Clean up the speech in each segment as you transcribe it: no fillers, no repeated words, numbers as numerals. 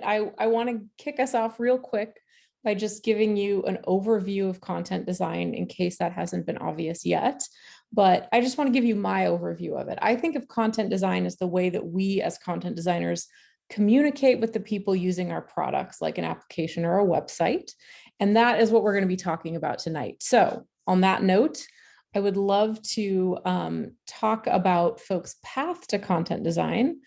I want to kick us off real quick by just giving you an overview of content design in case that hasn't been obvious yet. But I just want to give you my overview of it. I think of content design as the way that we as content designers communicate with the people using our products, like an application or a website. And that is what we're going to be talking about tonight. So on that note, I would love to talk about folks' path to content design.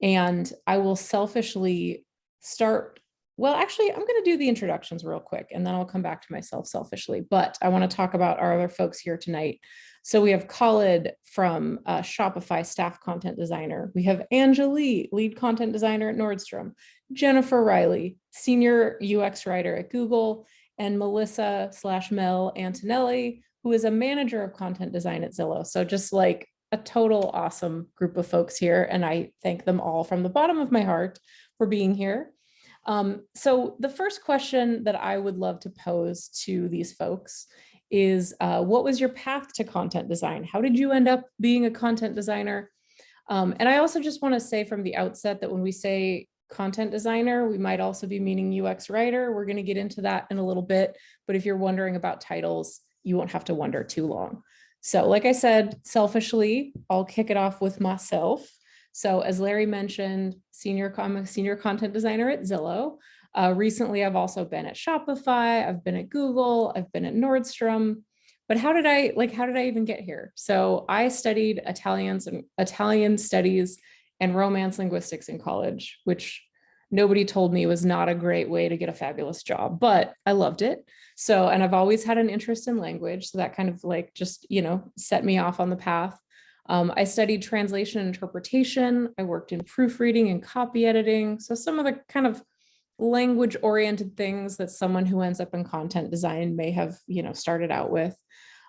And I will selfishly start. Well, actually, I'm going to do the introductions real quick, and then I'll come back to myself selfishly. But I want to talk about our other folks here tonight. So we have Khalid from Shopify, staff content designer. We have Anjali, lead content designer at Nordstrom. Jennifer Reilly, senior UX writer at Google. And Melissa/Mel Antonelli, who is a manager of content design at Zillow. So just like a total awesome group of folks here. And I thank them all from the bottom of my heart for being here. So the first question that I would love to pose to these folks is, what was your path to content design? How did you end up being a content designer? And I also just want to say from the outset that when we say content designer, we might also be meaning UX writer. We're going to get into that in a little bit, but if you're wondering about titles, you won't have to wonder too long. So like I said, selfishly, I'll kick it off with myself. So as Larry mentioned, I'm a senior content designer at Zillow. Recently, I've also been at Shopify. I've been at Google. I've been at Nordstrom. But how did I even get here? So I studied Italian studies and romance linguistics in college, which nobody told me was not a great way to get a fabulous job, but I loved it. So, and I've always had an interest in language. So that kind of like just, set me off on the path. I studied translation and interpretation. I worked in proofreading and copy editing. So some of the kind of language oriented things that someone who ends up in content design may have, started out with.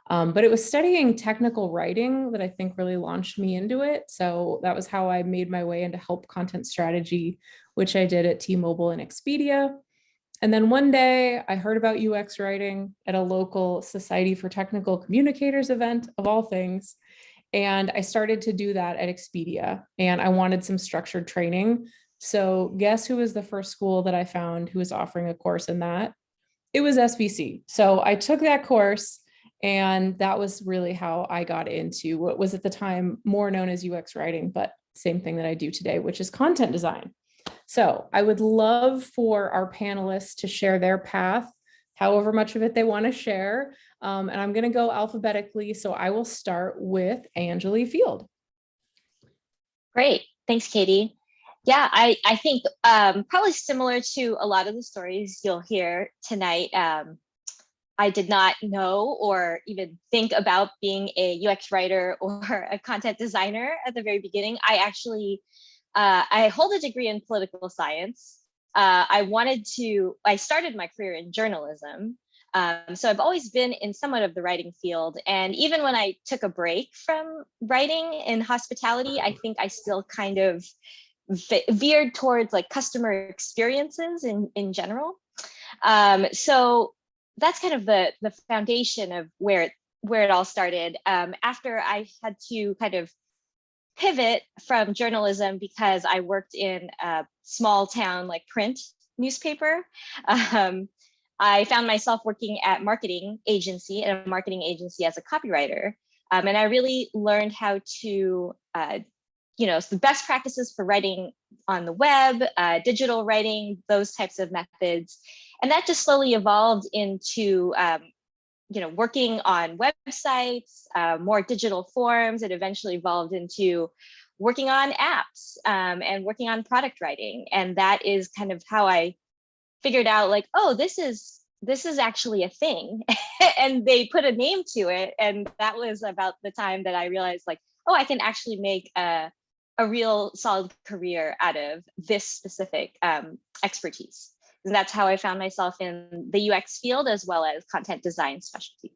But it was studying technical writing that I think really launched me into it. So that was how I made my way into help content strategy, which I did at T-Mobile and Expedia. And then one day I heard about UX writing at a local Society for Technical Communicators event of all things. And I started to do that at Expedia, and I wanted some structured training. So guess who was the first school that I found who was offering a course in that? It was SVC. So I took that course, and that was really how I got into what was at the time more known as UX writing, but same thing that I do today, which is content design. So I would love for our panelists to share their path, however much of it they want to share. And I'm going to go alphabetically. So I will start with Angelee Field. Great. Thanks, Katie. Yeah, I think probably similar to a lot of the stories you'll hear tonight. I did not know or even think about being a UX writer or a content designer at the very beginning. I hold a degree in political science. I started my career in journalism. So I've always been in somewhat of the writing field. And even when I took a break from writing in hospitality, I think I still kind of veered towards like customer experiences in general. So that's kind of the foundation of where it all started. After I had to kind of pivot from journalism because I worked in a small town like print newspaper. I found myself working at a marketing agency as a copywriter. And I really learned how to, the best practices for writing on the web, digital writing, those types of methods. And that just slowly evolved into, working on websites, more digital forms. It eventually evolved into working on apps and working on product writing. And that is kind of how I figured out like, oh, this is actually a thing. And they put a name to it. And that was about the time that I realized like, oh, I can actually make a real solid career out of this specific expertise. And that's how I found myself in the UX field as well as content design specialty.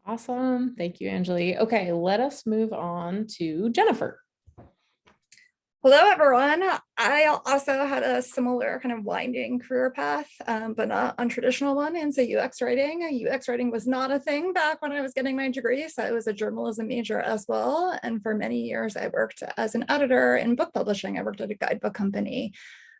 Awesome. Thank you, Anjali. Okay, let us move on to Jennifer. Hello, everyone. I also had a similar kind of winding career path, but not untraditional one into UX writing. UX writing was not a thing back when I was getting my degree, so I was a journalism major as well. And for many years, I worked as an editor in book publishing. I worked at a guidebook company.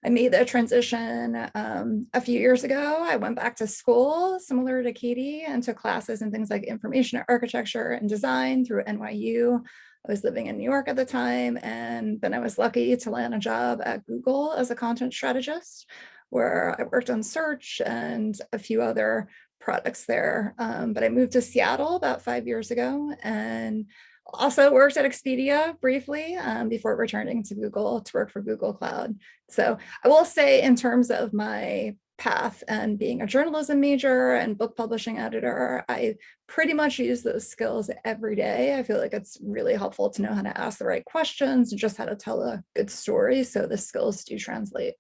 I made the transition a few years ago. I went back to school, similar to Katie, and took classes in things like information architecture and design through NYU. I was living in New York at the time, and then I was lucky to land a job at Google as a content strategist, where I worked on search and a few other products there. But I moved to Seattle about 5 years ago, and also worked at Expedia briefly before returning to Google to work for Google Cloud. So I will say, in terms of my path and being a journalism major and book publishing editor, I pretty much use those skills every day. I feel like it's really helpful to know how to ask the right questions and just how to tell a good story. So the skills do translate.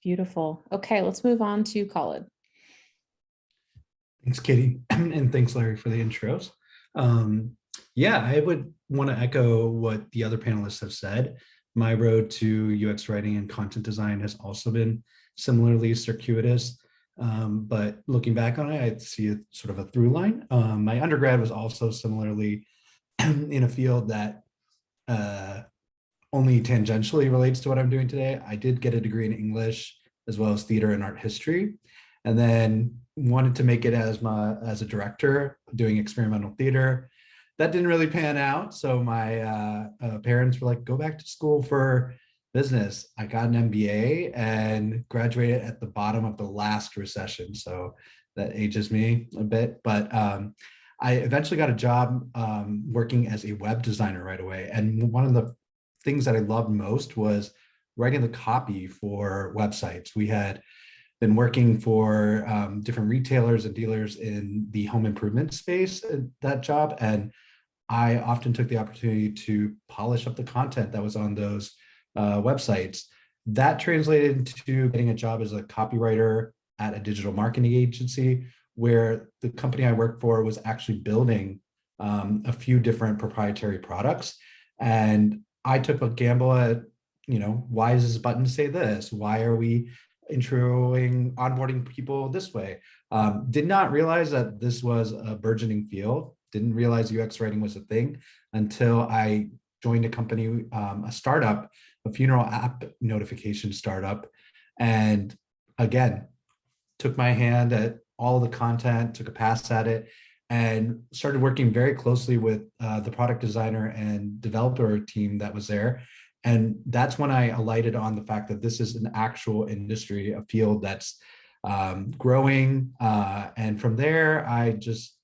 Beautiful. Okay, let's move on to Khalid. Thanks, Katie, and thanks, Larry, for the intros. Yeah, I would want to echo what the other panelists have said. My road to UX writing and content design has also been similarly circuitous, but looking back on it, I see a sort of a through line. My undergrad was also similarly in a field that only tangentially relates to what I'm doing today. I did get a degree in English as well as theater and art history, and then wanted to make it as a director doing experimental theater. That didn't really pan out. So my parents were like, go back to school for business. I got an MBA and graduated at the bottom of the last recession. So that ages me a bit, but I eventually got a job working as a web designer right away. And one of the things that I loved most was writing the copy for websites. We had been working for different retailers and dealers in the home improvement space at that job. And I often took the opportunity to polish up the content that was on those websites. That translated into getting a job as a copywriter at a digital marketing agency, where the company I worked for was actually building a few different proprietary products. And I took a gamble at, why does this button say this? Why are we onboarding people this way? Did not realize that this was a burgeoning field. Didn't realize UX writing was a thing until I joined a company, a startup, a funeral app notification startup. And again, took my hand at all the content, took a pass at it, and started working very closely with the product designer and developer team that was there. And that's when I alighted on the fact that this is an actual industry, a field that's growing. And from there, I just,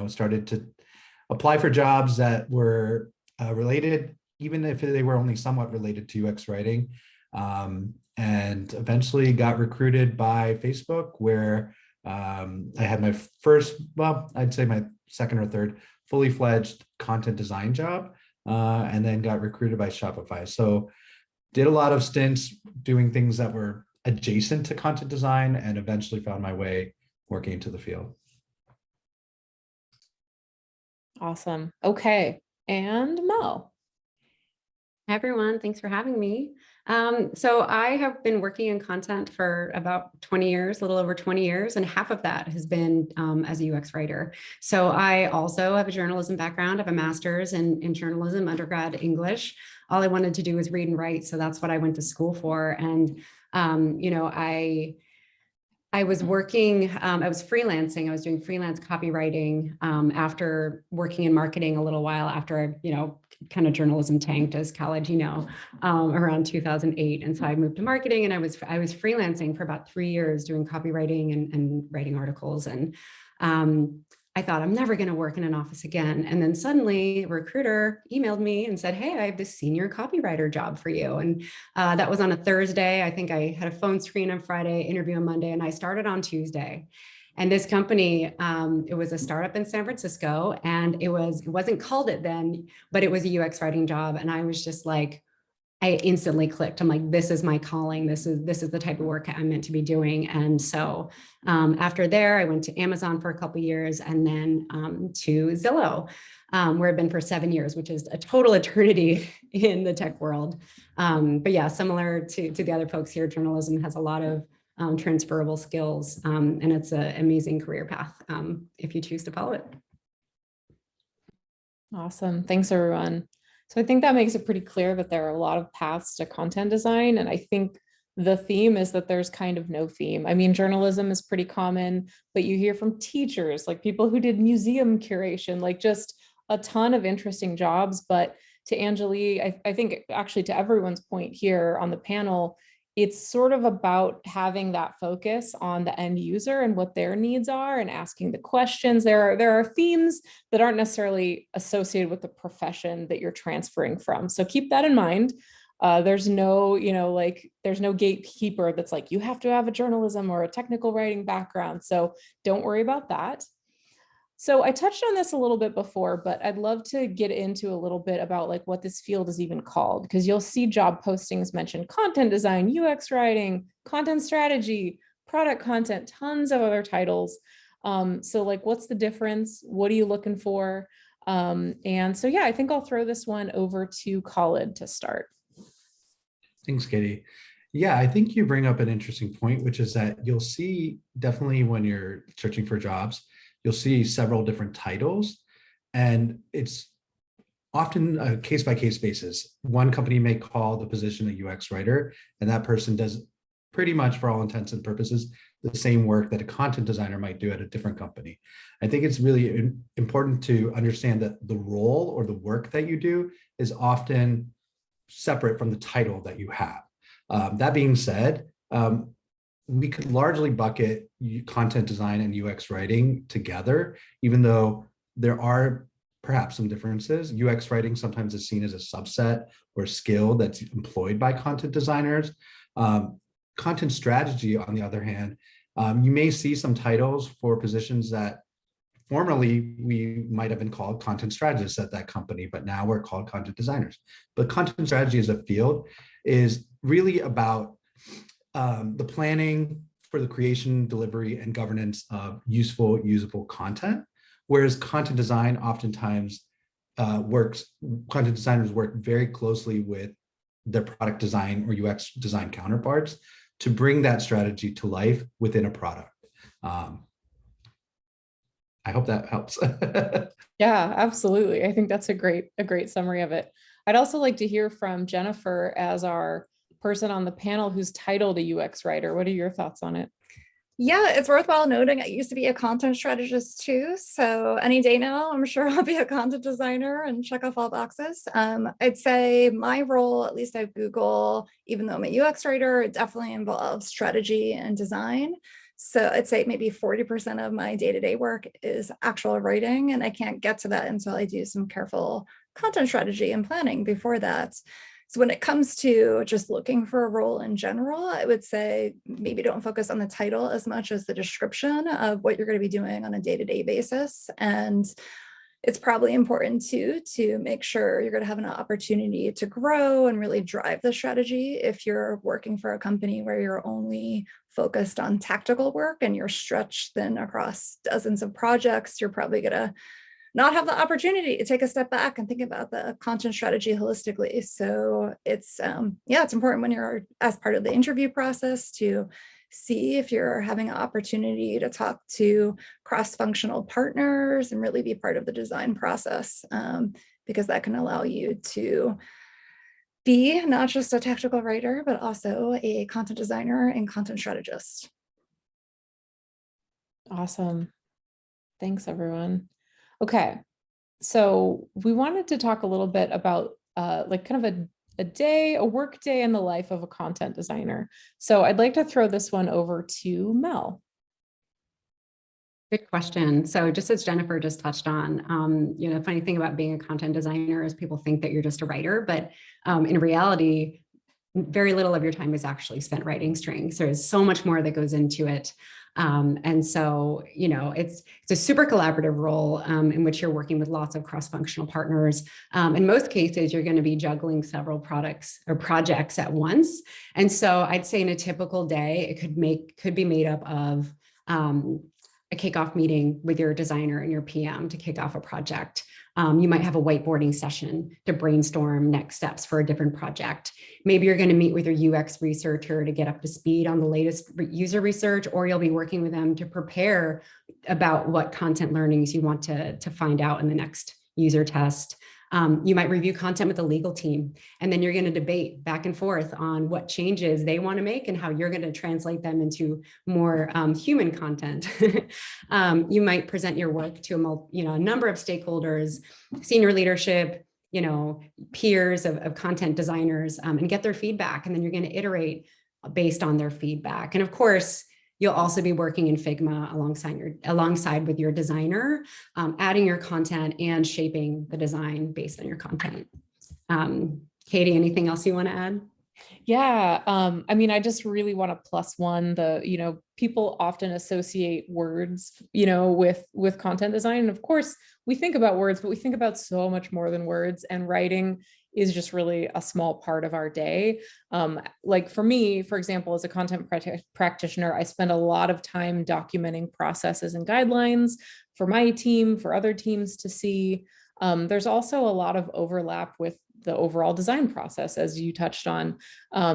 started to apply for jobs that were related, even if they were only somewhat related to UX writing. And eventually got recruited by Facebook, where I had my first, I'd say my second or third fully fledged content design job, and then got recruited by Shopify. So did a lot of stints doing things that were adjacent to content design, and eventually found my way working into the field. Awesome. Okay. And Mel. Hi, everyone. Thanks for having me. So I have been working in content for about 20 years, a little over 20 years, and half of that has been as a UX writer. So I also have a journalism background. I have a master's in journalism, undergrad English. All I wanted to do was read and write. So that's what I went to school for. And, I was working, I was freelancing. I was doing freelance copywriting after working in marketing a little while after I, kind of journalism tanked, as college, around 2008. And so I moved to marketing, and I was freelancing for about 3 years doing copywriting and writing articles. And I thought, I'm never going to work in an office again. And then suddenly a recruiter emailed me and said, hey, I have this senior copywriter job for you. And that was on a Thursday. I think I had a phone screen on Friday, interview on Monday, and I started on Tuesday. And this company, it was a startup in San Francisco, and it wasn't called it then, but it was a UX writing job. And I was just like, I instantly clicked. I'm like, this is my calling. This is the type of work I'm meant to be doing. And so after there, I went to Amazon for a couple of years, and then to Zillow, where I've been for 7 years, which is a total eternity in the tech world. But yeah, similar to the other folks here, journalism has a lot of transferable skills, and it's an amazing career path if you choose to follow it. Awesome. Thanks, everyone. So I think that makes it pretty clear that there are a lot of paths to content design. And I think the theme is that there's kind of no theme. I mean, journalism is pretty common, but you hear from teachers, like people who did museum curation, like just a ton of interesting jobs. But to Anjali, I think actually to everyone's point here on the panel, it's sort of about having that focus on the end user and what their needs are and asking the questions. There are themes that aren't necessarily associated with the profession that you're transferring from. So keep that in mind. There's no, there's no gatekeeper that's like, you have to have a journalism or a technical writing background. So don't worry about that. So I touched on this a little bit before, but I'd love to get into a little bit about like what this field is even called, because you'll see job postings mention content design, UX writing, content strategy, product content, tons of other titles. So like, what's the difference? What are you looking for? And so, yeah, I think I'll throw this one over to Khalid to start. Thanks, Katie. Yeah, I think you bring up an interesting point, which is that you'll see definitely when you're searching for jobs, you'll see several different titles, and it's often a case-by-case basis. One company may call the position a UX writer, and that person does pretty much, for all intents and purposes, the same work that a content designer might do at a different company. I think it's really important to understand that the role or the work that you do is often separate from the title that you have. That being said, we could largely bucket content design and UX writing together, even though there are perhaps some differences. UX writing sometimes is seen as a subset or skill that's employed by content designers. Content strategy, on the other hand, you may see some titles for positions that formerly we might have been called content strategists at that company, but now we're called content designers. But content strategy as a field is really about the planning for the creation, delivery, and governance of useful, usable content, whereas content design oftentimes content designers work very closely with their product design or UX design counterparts to bring that strategy to life within a product. I hope that helps. Yeah, absolutely. I think that's a great summary of it. I'd also like to hear from Jennifer as our person on the panel who's titled a UX writer. What are your thoughts on it? Yeah, it's worthwhile noting I used to be a content strategist too. So any day now, I'm sure I'll be a content designer and check off all boxes. I'd say my role, at least at Google, even though I'm a UX writer, it definitely involves strategy and design. So I'd say maybe 40% of my day-to-day work is actual writing, and I can't get to that until I do some careful content strategy and planning before that. So when it comes to just looking for a role in general, I would say maybe don't focus on the title as much as the description of what you're going to be doing on a day-to-day basis. And it's probably important too to make sure you're going to have an opportunity to grow and really drive the strategy. If you're working for a company where you're only focused on tactical work and you're stretched thin across dozens of projects, you're probably going to not have the opportunity to take a step back and think about the content strategy holistically. So it's important when you're as part of the interview process to see if you're having an opportunity to talk to cross-functional partners and really be part of the design process, because that can allow you to be not just a tactical writer, but also a content designer and content strategist. Awesome. Thanks, everyone. Okay, so we wanted to talk a little bit about like kind of a work day in the life of a content designer. So I'd like to throw this one over to Mel. Good question. So just as Jennifer just touched on, the funny thing about being a content designer is people think that you're just a writer, but in reality, very little of your time is actually spent writing strings. There's so much more that goes into it. And so, it's a super collaborative role in which you're working with lots of cross-functional partners. In most cases, you're going to be juggling several products or projects at once. And so I'd say in a typical day, it could be made up of a kickoff meeting with your designer and your PM to kick off a project. You might have a whiteboarding session to brainstorm next steps for a different project. Maybe you're going to meet with your UX researcher to get up to speed on the latest user research, or you'll be working with them to prepare about what content learnings you want to find out in the next user test. You might review content with the legal team, and then you're going to debate back and forth on what changes they want to make and how you're going to translate them into more human content. You might present your work to a number of stakeholders, senior leadership, peers of content designers, and get their feedback. And then you're going to iterate based on their feedback. And of course, you'll also be working in Figma alongside with your designer, adding your content and shaping the design based on your content. Katie, anything else you want to add? Yeah, I just really want to plus one people often associate words, with content design. And of course, we think about words, but we think about so much more than words, and writing is just really a small part of our day. Like for me, for example, as a content practitioner, I spend a lot of time documenting processes and guidelines for my team, for other teams to see. There's also a lot of overlap with the overall design process, as you touched on.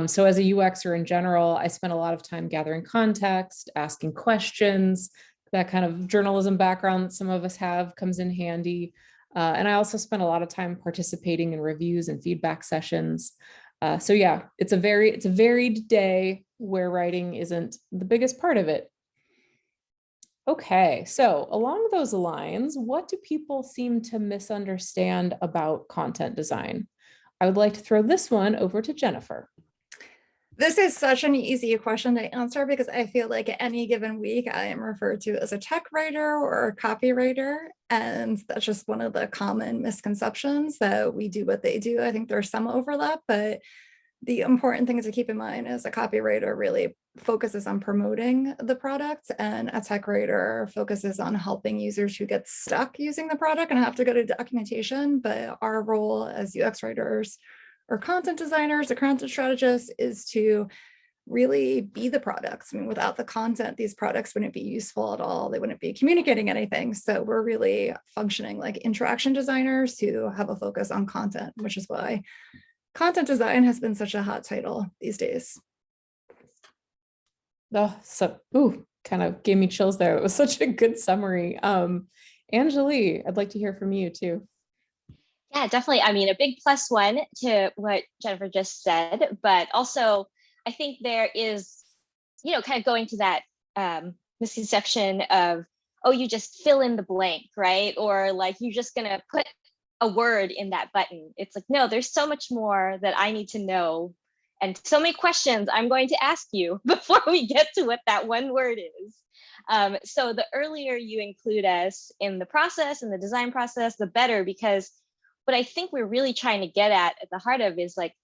So as a UXer in general, I spend a lot of time gathering context, asking questions. That kind of journalism background that some of us have comes in handy. And I also spent a lot of time participating in reviews and feedback sessions. So yeah, it's a varied day where writing isn't the biggest part of it. Okay, so along those lines, what do people seem to misunderstand about content design? I would like to throw this one over to Jennifer. This is such an easy question to answer because I feel like any given week I am referred to as a tech writer or a copywriter. And that's just one of the common misconceptions that we do what they do. I think there's some overlap, but the important thing to keep in mind is a copywriter really focuses on promoting the product, and a tech writer focuses on helping users who get stuck using the product and have to go to documentation. But our role as UX writers or content designers or content strategists is to really be the products. Without the content, these products wouldn't be useful at all. They wouldn't be communicating anything. So we're really functioning like interaction designers who have a focus on content, which is why content design has been such a hot title these days. Oh, kind of gave me chills there. It was such a good summary. Anjali, I'd like to hear from you too. Yeah, definitely. A big plus one to what Jennifer just said, but also I think there is, kind of going to that misconception of, oh, you just fill in the blank, right? Or like, you're just going to put a word in that button. It's like, no, there's so much more that I need to know. And so many questions I'm going to ask you before we get to what that one word is. So the earlier you include us in the process, in the design process, the better, because what I think we're really trying to get at the heart of is like,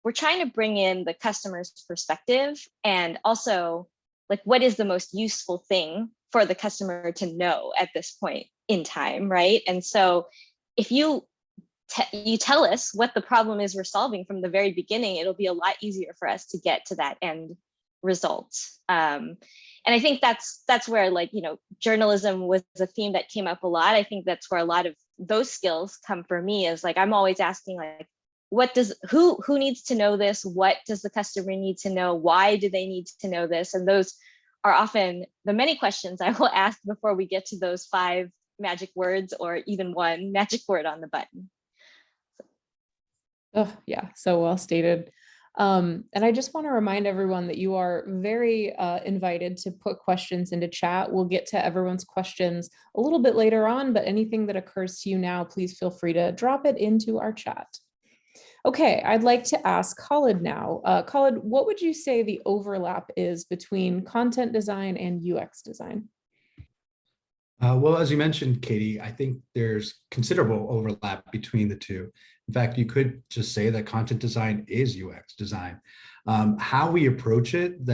we're trying to bring in the customer's perspective, and also like, what is the most useful thing for the customer to know at this point in time, right? And so if you tell us what the problem is we're solving from the very beginning, it'll be a lot easier for us to get to that end result. And I think that's where, like, journalism was a theme that came up a lot. I think that's where a lot of those skills come for me, is like, I'm always asking, like, who needs to know this? What does the customer need to know? Why do they need to know this? And those are often the many questions I will ask before we get to those 5 magic words, or even one magic word on the button. Oh, yeah, so well stated. And I just want to remind everyone that you are very invited to put questions into chat. We'll get to everyone's questions a little bit later on, but anything that occurs to you now, please feel free to drop it into our chat. Okay, I'd like to ask Khalid now. Khalid, what would you say the overlap is between content design and UX design? Well, as you mentioned, Katie, I think there's considerable overlap between the two. In fact, you could just say that content design is UX design. How we approach it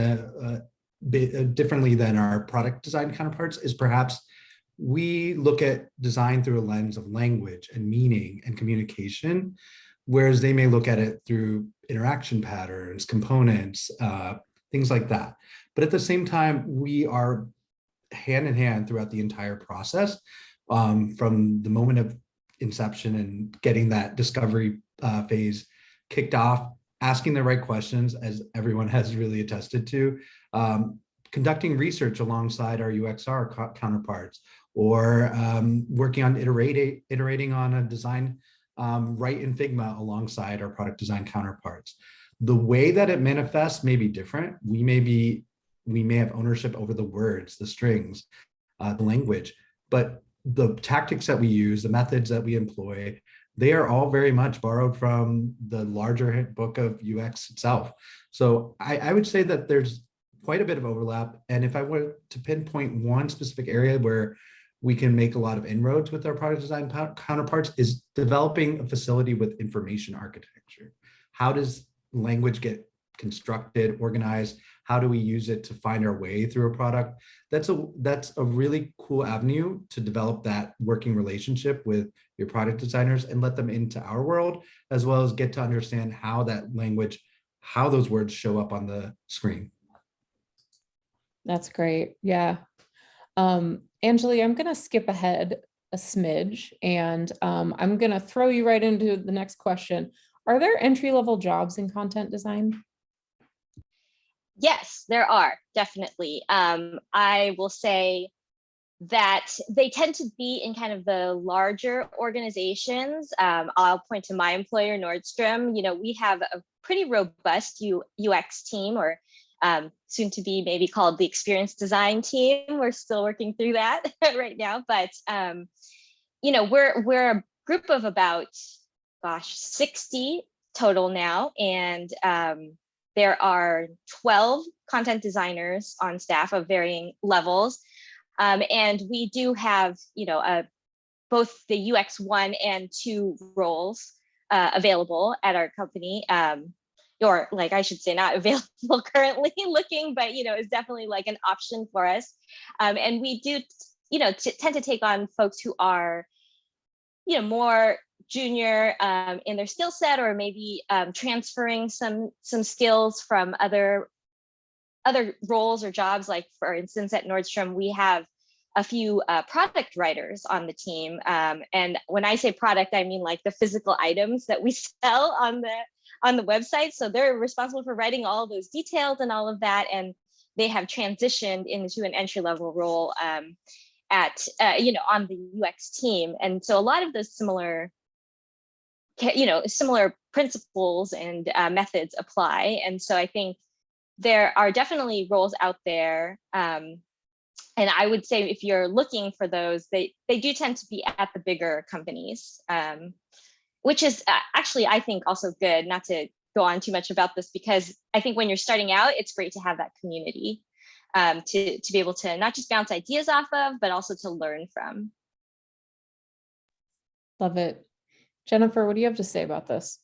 differently than our product design counterparts is perhaps we look at design through a lens of language and meaning and communication, whereas they may look at it through interaction patterns, components, things like that. But at the same time, we are hand in hand throughout the entire process, from the moment of inception and getting that discovery phase kicked off, asking the right questions, as everyone has really attested to, conducting research alongside our UXR counterparts, or working on iterating on a design right in Figma alongside our product design counterparts. The way that it manifests may be different. We may have ownership over the words, the strings, the language, but the tactics that we use, the methods that we employ, they are all very much borrowed from the larger book of UX itself. So I would say that there's quite a bit of overlap. And if I were to pinpoint one specific area where we can make a lot of inroads with our product design counterparts, is developing a facility with information architecture. How does language get constructed, organized? How do we use it to find our way through a product? That's a really cool avenue to develop that working relationship with your product designers and let them into our world, as well as get to understand how that language, how those words show up on the screen. That's great. Yeah. Anjali, I'm going to skip ahead a smidge, and I'm going to throw you right into the next question. Are there entry-level jobs in content design? Yes, there are, definitely. I will say that they tend to be in kind of the larger organizations. I'll point to my employer, Nordstrom. You know, we have a pretty robust UX team, or soon to be maybe called the experience design team. We're still working through that right now, but you know, we're a group of about, 60 total now, and there are 12 content designers on staff of varying levels. And we do have, you know, both the UX 1 and 2 roles available at our company. Or like, I should say, not available currently looking, but, you know, it's definitely like an option for us. And we do, you know, tend to take on folks who are, you know, more junior in their skill set, or maybe transferring some skills from other roles or jobs. Like, for instance, at Nordstrom, we have a few product writers on the team. And when I say product, I mean like the physical items that we sell on the website. So they're responsible for writing all those details and all of that. And they have transitioned into an entry-level role at, you know, on the UX team. And so a lot of those similar principles and methods apply. And so I think there are definitely roles out there. And I would say if you're looking for those, they do tend to be at the bigger companies, which is actually, I think, also good. Not to go on too much about this, because I think when you're starting out, it's great to have that community to be able to not just bounce ideas off of, but also to learn from. Love it. Jennifer, what do you have to say about this?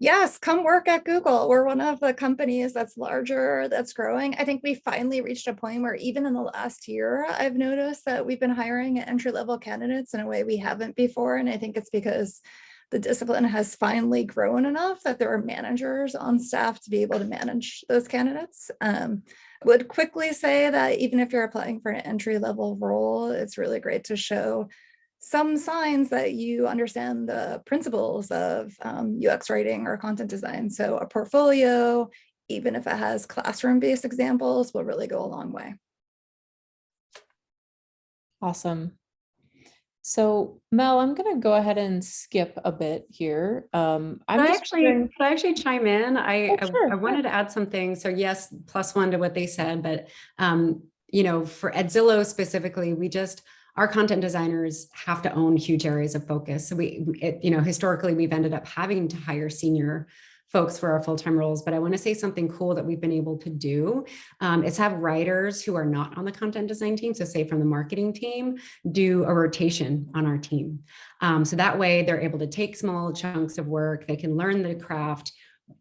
Yes, come work at Google. We're one of the companies that's larger, that's growing. I think we finally reached a point where even in the last year, I've noticed that we've been hiring entry-level candidates in a way we haven't before. And I think it's because the discipline has finally grown enough that there are managers on staff to be able to manage those candidates. I would quickly say that even if you're applying for an entry-level role, it's really great to show some signs that you understand the principles of UX writing or content design. So a portfolio, even if it has classroom-based examples, will really go a long way. Awesome. So Mel, I'm going to go ahead and skip a bit here. Could I actually chime in? I wanted to add something. So yes, +1 to what they said, but you know, at Zillow specifically, our content designers have to own huge areas of focus. So you know, historically, we've ended up having to hire senior folks for our full-time roles, but I want to say something cool that we've been able to do is have writers who are not on the content design team, so say from the marketing team, do a rotation on our team. So that way they're able to take small chunks of work, they can learn the craft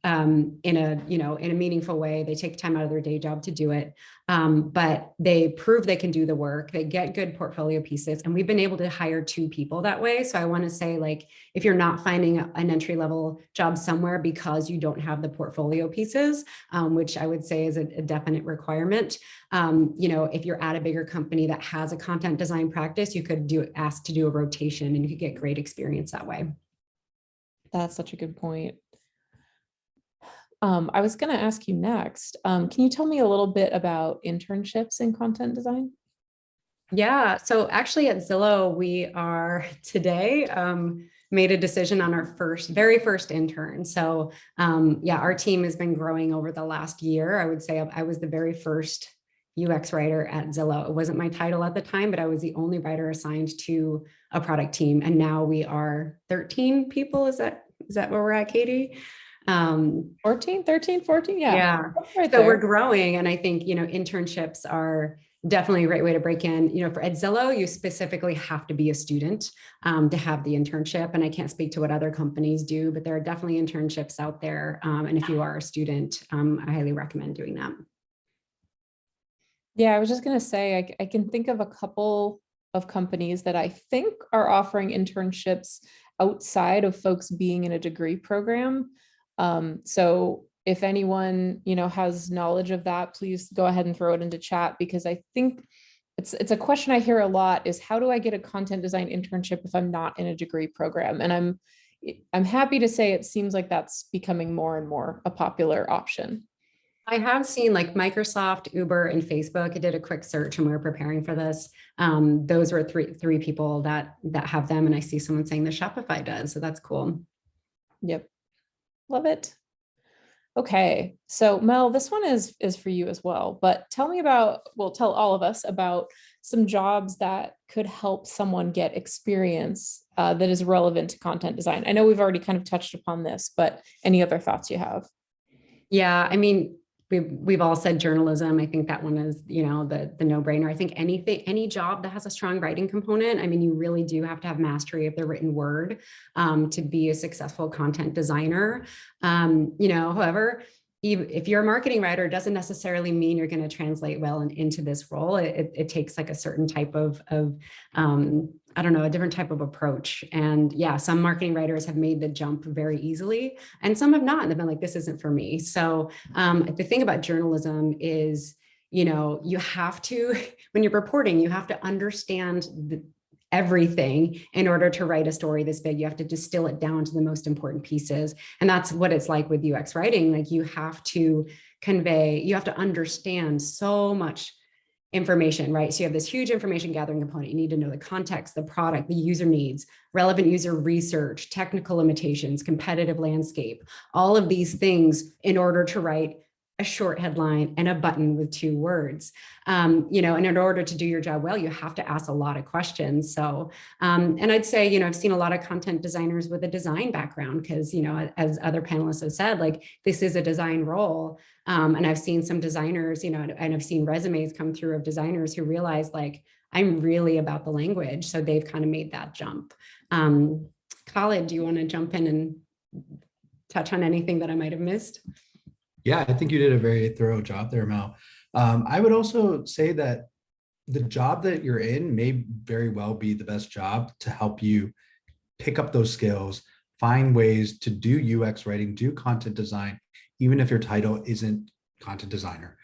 in a meaningful way. They take time out of their day job to do it, but they prove they can do the work. They get good portfolio pieces, and we've been able to hire 2 people that way. So I want to say, like, if you're not finding an entry level job somewhere because you don't have the portfolio pieces, which I would say is a definite requirement, if you're at a bigger company that has a content design practice, you could ask to do a rotation, and you could get great experience that way. That's such a good point. I was going to ask you next. Can you tell me a little bit about internships in content design? Yeah, so actually at Zillow, we are today made a decision on our very first intern. So our team has been growing over the last year. I would say I was the very first UX writer at Zillow. It wasn't my title at the time, but I was the only writer assigned to a product team. And now we are 13 people. Is that where we're at, Katie? 14, 13, 14. Yeah. Right, so we're growing. And I think, internships are definitely a great way to break in. For at Zillow, you specifically have to be a student to have the internship. And I can't speak to what other companies do, but there are definitely internships out there. And if you are a student, I highly recommend doing that. Yeah, I was just going to say, I can think of a couple of companies that I think are offering internships outside of folks being in a degree program. So if anyone, has knowledge of that, please go ahead and throw it into chat, because I think it's a question I hear a lot is, how do I get a content design internship if I'm not in a degree program? And I'm happy to say it seems like that's becoming more and more a popular option. I have seen like Microsoft, Uber, and Facebook. I did a quick search when we were preparing for this. Those were three people that have them. And I see someone saying the Shopify does. So that's cool. Yep. Love it. Okay. So Mel, this one is for you as well, but tell all of us about some jobs that could help someone get experience that is relevant to content design. I know we've already kind of touched upon this, but any other thoughts you have? Yeah, I mean, we've all said journalism. I think that one is, the no-brainer. I think any job that has a strong writing component, I mean, you really do have to have mastery of the written word to be a successful content designer. However, if you're a marketing writer, it doesn't necessarily mean you're going to translate well into this role. It takes like a certain type of a different type of approach. And yeah, some marketing writers have made the jump very easily and some have not. And they've been like, this isn't for me. So the thing about journalism is, you have to, when you're reporting, you have to understand everything in order to write a story this big. You have to distill it down to the most important pieces. And that's what it's like with UX writing. Like you have to understand so much information, right? So you have this huge information gathering component. You need to know the context, the product, the user needs, relevant user research, technical limitations, competitive landscape, all of these things in order to write a short headline and a button with 2 words. And in order to do your job well, you have to ask a lot of questions. So, and I'd say, I've seen a lot of content designers with a design background because, as other panelists have said, like this is a design role. And I've seen some designers, and I've seen resumes come through of designers who realize like, I'm really about the language. So they've kind of made that jump. Khalid, do you want to jump in and touch on anything that I might have missed? Yeah, I think you did a very thorough job there, Mel. I would also say that the job that you're in may very well be the best job to help you pick up those skills, find ways to do UX writing, do content design, even if your title isn't content designer.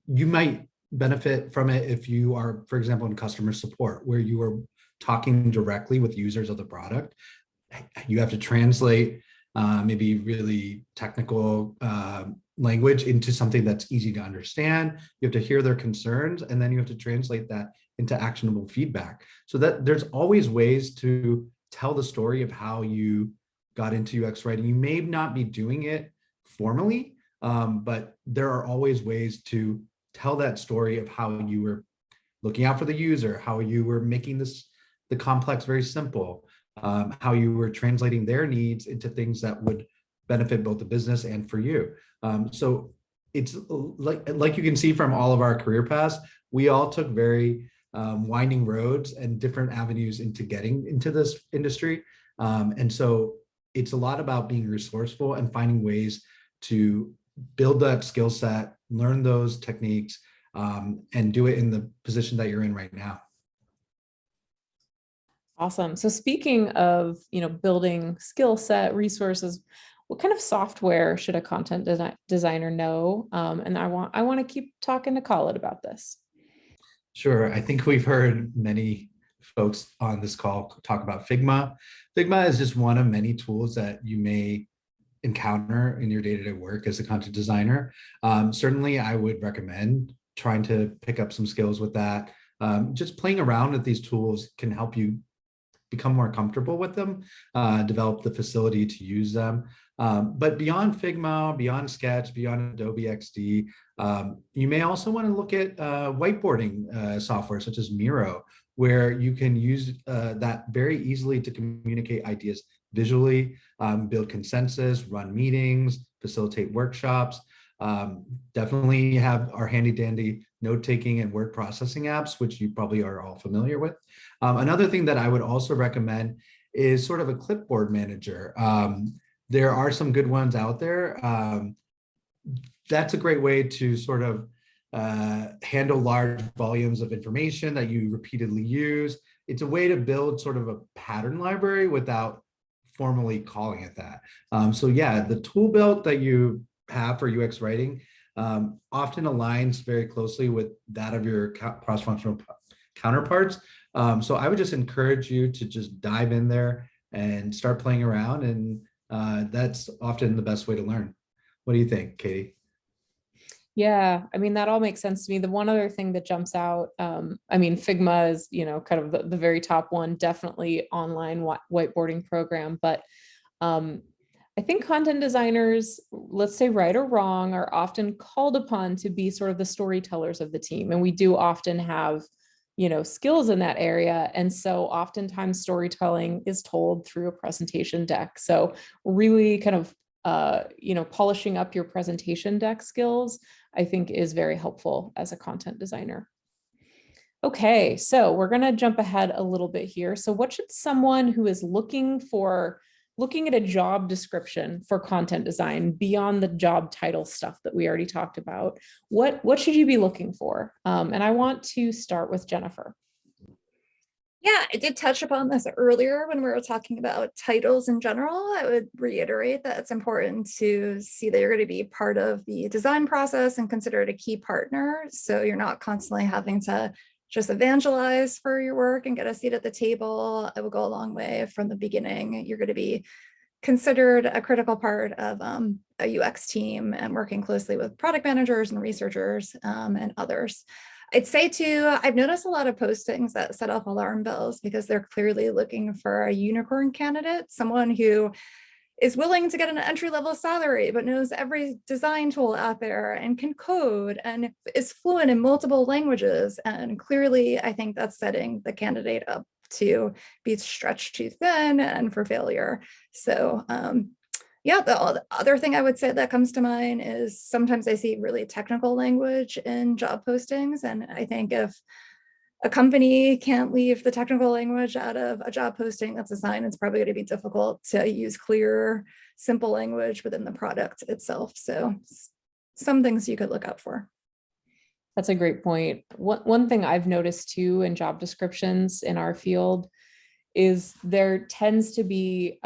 You might benefit from it if you are, for example, in customer support, where you are talking directly with users of the product. You have to translate maybe really technical language into something that's easy to understand. You have to hear their concerns, and then you have to translate that into actionable feedback. So that there's always ways to tell the story of how you got into UX writing. You may not be doing it formally, but there are always ways to tell that story of how you were looking out for the user, how you were making the complex very simple, how you were translating their needs into things that would benefit both the business and for you. So it's like you can see from all of our career paths, we all took very winding roads and different avenues into getting into this industry. And so it's a lot about being resourceful and finding ways to build that skill set, learn those techniques, and do it in the position that you're in right now. Awesome. So speaking of, building skill set, resources, what kind of software should a content designer know? And I want to keep talking to Khalid about this. Sure. I think we've heard many folks on this call talk about Figma. Figma is just one of many tools that you may encounter in your day-to-day work as a content designer. Certainly, I would recommend trying to pick up some skills with that. Just playing around with these tools can help you become more comfortable with them, develop the facility to use them. But beyond Figma, beyond Sketch, beyond Adobe XD, you may also want to look at whiteboarding software such as Miro, where you can use that very easily to communicate ideas visually, build consensus, run meetings, facilitate workshops. Definitely have our handy dandy note-taking and word processing apps, which you probably are all familiar with. Another thing that I would also recommend is sort of a clipboard manager. There are some good ones out there. That's a great way to sort of handle large volumes of information that you repeatedly use. It's a way to build sort of a pattern library without formally calling it that. So yeah, the tool belt that you have for UX writing often aligns very closely with that of your cross-functional counterparts. So I would just encourage you to just dive in there and start playing around, and that's often the best way to learn. What do you think, Katie? Yeah, I mean, that all makes sense to me. The one other thing that jumps out, Figma is, kind of the very top one, definitely online whiteboarding program. But I think content designers, let's say right or wrong, are often called upon to be sort of the storytellers of the team. And we do often have, skills in that area. And so oftentimes storytelling is told through a presentation deck. So really kind of polishing up your presentation deck skills, I think is very helpful as a content designer. Okay, so we're going to jump ahead a little bit here. So what should someone who is looking at a job description for content design beyond the job title stuff that we already talked about, what should you be looking for? And I want to start with Jennifer. Yeah, I did touch upon this earlier when we were talking about titles in general. I would reiterate that it's important to see that you're going to be part of the design process and consider it a key partner. So you're not constantly having to just evangelize for your work and get a seat at the table. It will go a long way from the beginning. You're going to be considered a critical part of a UX team and working closely with product managers and researchers and others. I'd say too, I've noticed a lot of postings that set off alarm bells because they're clearly looking for a unicorn candidate, someone who is willing to get an entry-level salary, but knows every design tool out there and can code and is fluent in multiple languages. And clearly, I think that's setting the candidate up to be stretched too thin and for failure. So yeah, the other thing I would say that comes to mind is sometimes I see really technical language in job postings. And I think if a company can't leave the technical language out of a job posting that's a sign, it's probably going to be difficult to use clear, simple language within the product itself. So some things you could look out for. That's a great point. One thing I've noticed too in job descriptions in our field is there tends to be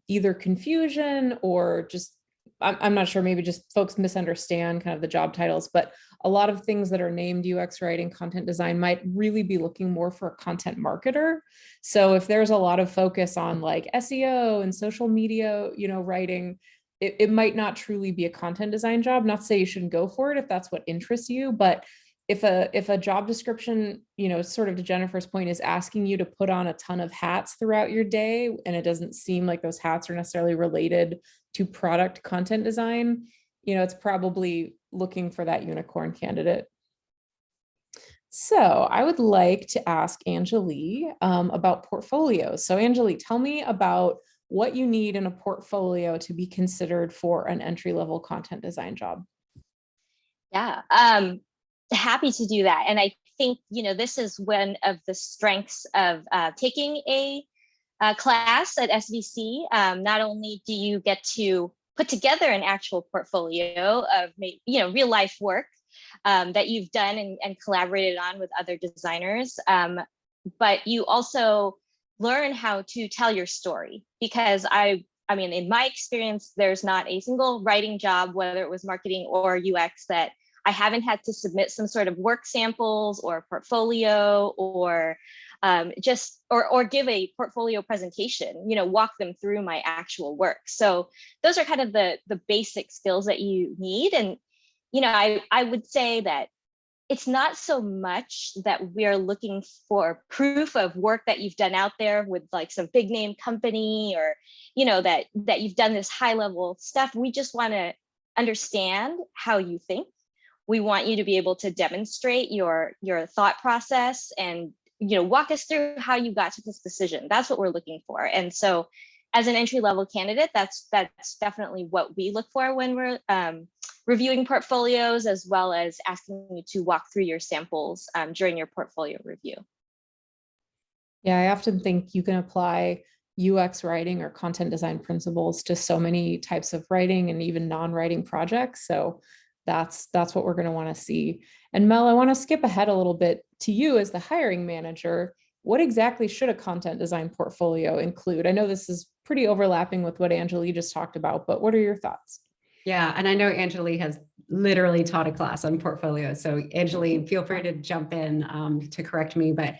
either confusion or just, I'm not sure, maybe just folks misunderstand kind of the job titles, but a lot of things that are named UX writing, content design might really be looking more for a content marketer. So if there's a lot of focus on like SEO and social media, writing, it might not truly be a content design job. Not to say you shouldn't go for it if that's what interests you, but if a job description, sort of to Jennifer's point, is asking you to put on a ton of hats throughout your day, and it doesn't seem like those hats are necessarily related to product content design, it's probably looking for that unicorn candidate. So I would like to ask Anjali about portfolios. So Anjali, tell me about what you need in a portfolio to be considered for an entry-level content design job. Yeah, happy to do that. And I think, this is one of the strengths of taking a class at SVC. Not only do you get to put together an actual portfolio of real life work that you've done and collaborated on with other designers, but you also learn how to tell your story. Because I mean, in my experience, there's not a single writing job, whether it was marketing or UX, that I haven't had to submit some sort of work samples or portfolio or or give a portfolio presentation, walk them through my actual work. So those are kind of the basic skills that you need. And, I would say that it's not so much that we're looking for proof of work that you've done out there with like some big name company or, that you've done this high level stuff. We just want to understand how you think. We want you to be able to demonstrate your thought process and, walk us through how you got to this decision. That's what we're looking for. And so as an entry-level candidate, that's definitely what we look for when we're reviewing portfolios, as well as asking you to walk through your samples during your portfolio review. Yeah, I often think you can apply UX writing or content design principles to so many types of writing and even non-writing projects. So that's what we're going to want to see. And Mel, I want to skip ahead a little bit to you as the hiring manager. What exactly should a content design portfolio include? I know this is pretty overlapping with what Anjali just talked about, but what are your thoughts? Yeah, and I know Anjali has literally taught a class on portfolios. So Anjali, feel free to jump in to correct me. But,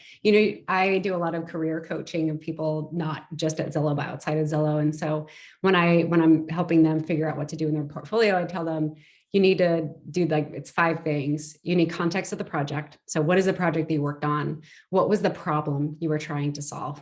I do a lot of career coaching of people, not just at Zillow, but outside of Zillow. And so when I'm helping them figure out what to do in their portfolio, I tell them, you need to do it's 5 things. You need context of the project. So what is the project that you worked on? What was the problem you were trying to solve?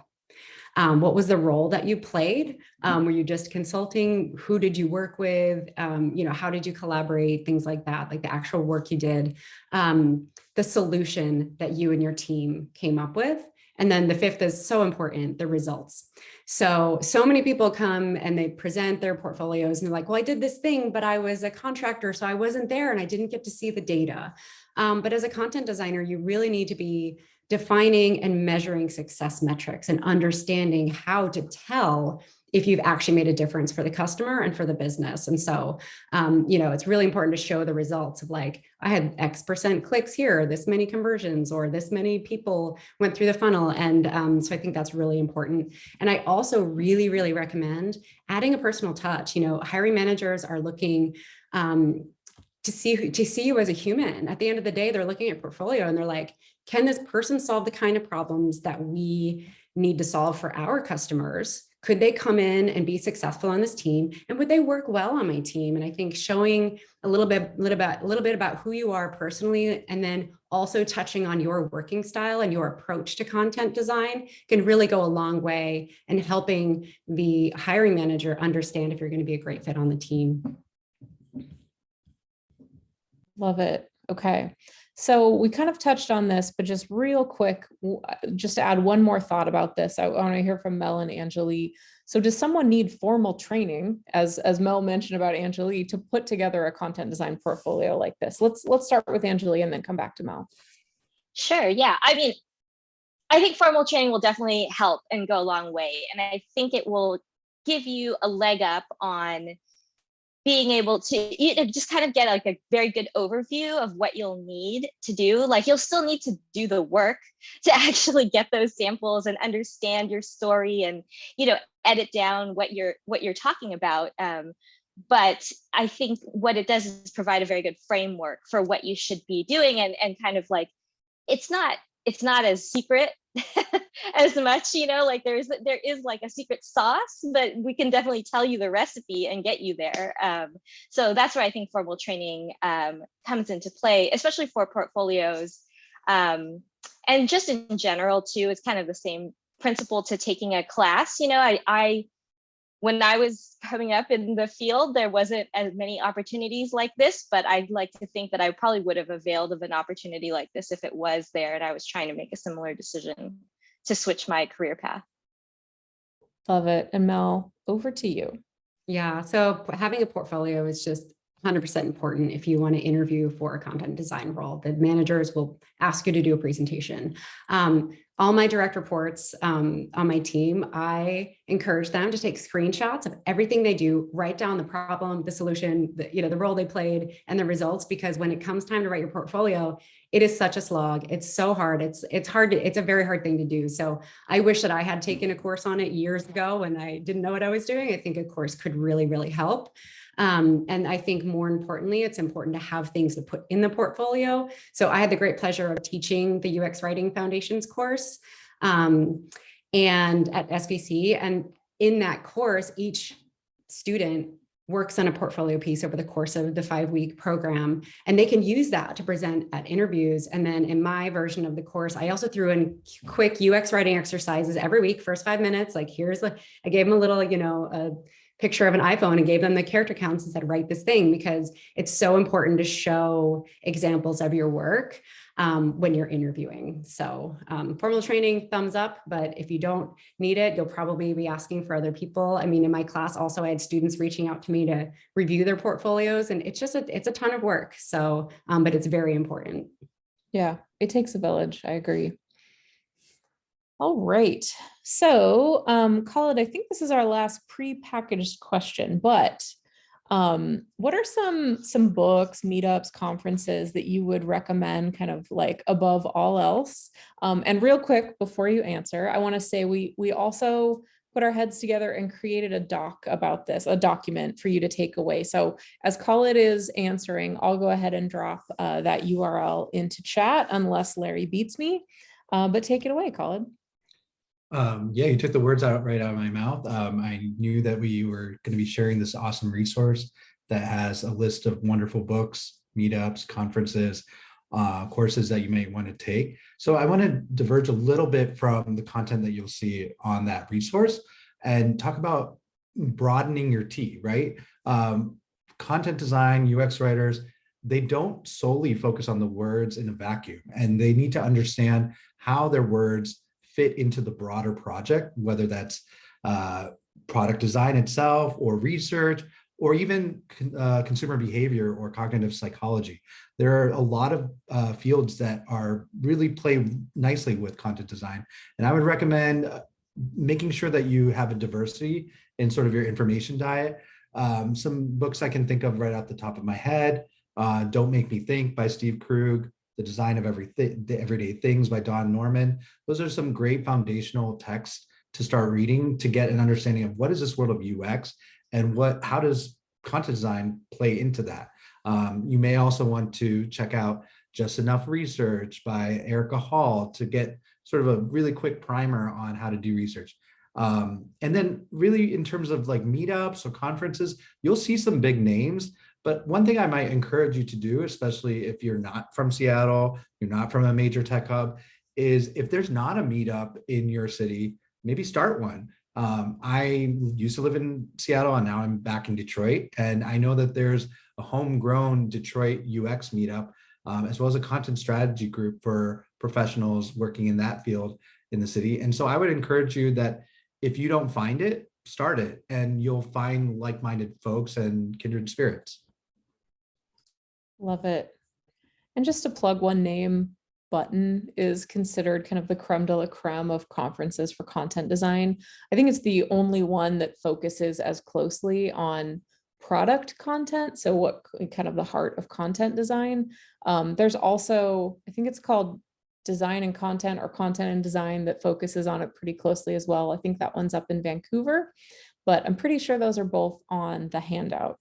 What was the role that you played? Were you just consulting? Who did you work with? How did you collaborate? Things like that, like the actual work you did, the solution that you and your team came up with. And then the 5th is so important, the results. So many people come and they present their portfolios and they're like, well, I did this thing, but I was a contractor, so I wasn't there and I didn't get to see the data. But as a content designer, you really need to be defining and measuring success metrics and understanding how to tell if you've actually made a difference for the customer and for the business. And so, it's really important to show the results of like, I had X% clicks here, this many conversions, or this many people went through the funnel. And so I think that's really important. And I also really, really recommend adding a personal touch. Hiring managers are looking to see you as a human. At the end of the day, they're looking at portfolio and they're like, can this person solve the kind of problems that we need to solve for our customers? Could they come in and be successful on this team? And would they work well on my team? And I think showing a little bit about who you are personally, and then also touching on your working style and your approach to content design can really go a long way in helping the hiring manager understand if you're going to be a great fit on the team. Love it. Okay. So we kind of touched on this, but just real quick, just to add one more thought about this, I want to hear from Mel and Anjali. So does someone need formal training, as Mel mentioned about Anjali, to put together a content design portfolio like this? Let's start with Anjali and then come back to Mel. Sure. Yeah. I mean, I think formal training will definitely help and go a long way. And I think it will give you a leg up on being able to just kind of get like a very good overview of what you'll need to do. Like you'll still need to do the work to actually get those samples and understand your story and, edit down what you're talking about. But I think what it does is provide a very good framework for what you should be doing and kind of like, it's not as secret as much, like there is like a secret sauce, but we can definitely tell you the recipe and get you there. So that's where I think formal training comes into play, especially for portfolios. And just in general too, it's kind of the same principle to taking a class. When I was coming up in the field, there wasn't as many opportunities like this, but I'd like to think that I probably would have availed of an opportunity like this if it was there and I was trying to make a similar decision to switch my career path. Love it. And Mel, over to you. Yeah, so having a portfolio is just 100% important if you want to interview for a content design role. The managers will ask you to do a presentation. All my direct reports on my team, I encourage them to take screenshots of everything they do, write down the problem, the solution, the role they played, and the results. Because when it comes time to write your portfolio, it is such a slog. It's so hard. It's hard. It's a very hard thing to do. So I wish that I had taken a course on it years ago when I didn't know what I was doing. I think a course could really, really help. And I think more importantly, it's important to have things to put in the portfolio. So I had the great pleasure of teaching the UX Writing Foundations course and at SVC. And in that course, each student works on a portfolio piece over the course of the 5-week program, and they can use that to present at interviews. And then in my version of the course, I also threw in quick UX writing exercises every week, first 5 minutes. Like I gave them a little, a picture of an iPhone and gave them the character counts and said, write this thing, because it's so important to show examples of your work when you're interviewing. So formal training, thumbs up, but if you don't need it, you'll probably be asking for other people. I mean, in my class also, I had students reaching out to me to review their portfolios, and it's a ton of work. So, but it's very important. Yeah, it takes a village. I agree. All right. So, Khalid, I think this is our last pre-packaged question, but what are some books, meetups, conferences that you would recommend kind of like above all else? And real quick, before you answer, I want to say we also put our heads together and created a doc about this, a document for you to take away. So as Khalid is answering, I'll go ahead and drop that URL into chat unless Larry beats me. But take it away, Khalid. Yeah, you took the words right out of my mouth. I knew that we were going to be sharing this awesome resource that has a list of wonderful books, meetups, conferences, courses that you may want to take. So I want to diverge a little bit from the content that you'll see on that resource and talk about broadening your T, right? Content design, UX writers, they don't solely focus on the words in a vacuum, and they need to understand how their words fit into the broader project, whether that's product design itself or research, or even consumer behavior or cognitive psychology. There are a lot of fields that are really play nicely with content design. And I would recommend making sure that you have a diversity in sort of your information diet. Some books I can think of right off the top of my head, Don't Make Me Think by Steve Krug, The Design of Everyday Things by Don Norman. Those are some great foundational texts to start reading to get an understanding of what is this world of UX and how does content design play into that. You may also want to check out Just Enough Research by Erica Hall to get sort of a really quick primer on how to do research. And then really in terms of like meetups or conferences, you'll see some big names. But one thing I might encourage you to do, especially if you're not from Seattle, you're not from a major tech hub, is if there's not a meetup in your city, maybe start one. I used to live in Seattle and now I'm back in Detroit. And I know that there's a homegrown Detroit UX meetup, as well as a content strategy group for professionals working in that field in the city. And so I would encourage you that if you don't find it, start it, and you'll find like-minded folks and kindred spirits. Love it. And just to plug one name, Button is considered kind of the creme de la creme of conferences for content design. I think it's the only one that focuses as closely on product content. So what kind of the heart of content design. There's also, I think it's called Design and Content or Content and Design that focuses on it pretty closely as well. I think that one's up in Vancouver, but I'm pretty sure those are both on the handout.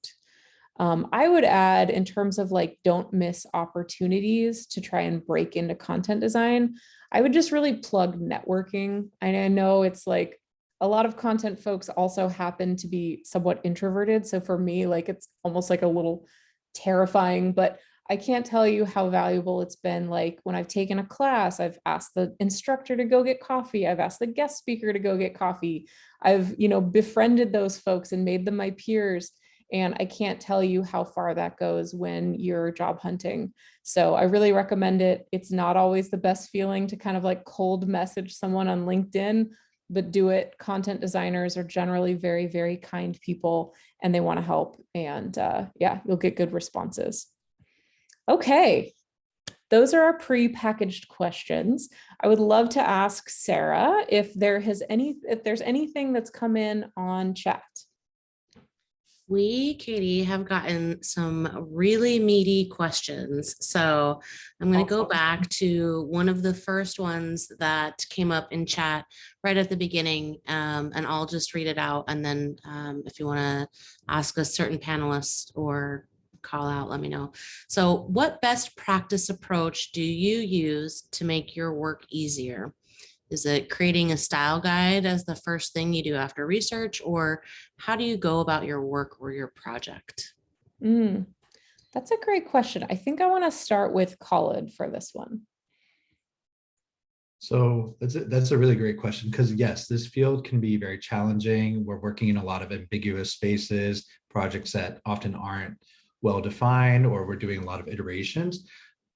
I would add in terms of like, don't miss opportunities to try and break into content design. I would just really plug networking. And I know it's like a lot of content folks also happen to be somewhat introverted. So for me, like, it's almost like a little terrifying, but I can't tell you how valuable it's been. Like when I've taken a class, I've asked the instructor to go get coffee. I've asked the guest speaker to go get coffee. I've, befriended those folks and made them my peers. And I can't tell you how far that goes when you're job hunting. So I really recommend it. It's not always the best feeling to kind of like cold message someone on LinkedIn, but do it. Content designers are generally very, very kind people and they want to help. And yeah, you'll get good responses. Okay. Those are our pre-packaged questions. I would love to ask Sarah if there's anything that's come in on chat. We, Katie, have gotten some really meaty questions. So I'm going to go back to one of the first ones that came up in chat right at the beginning, and I'll just read it out. And then if you want to ask a certain panelist or call out, let me know. So what best practice approach do you use to make your work easier? Is it creating a style guide as the first thing you do after research, or how do you go about your work or your project? That's a great question. I think I want to start with Khalid for this one. So that's a really great question, because yes, this field can be very challenging. We're working in a lot of ambiguous spaces, projects that often aren't well defined, or we're doing a lot of iterations.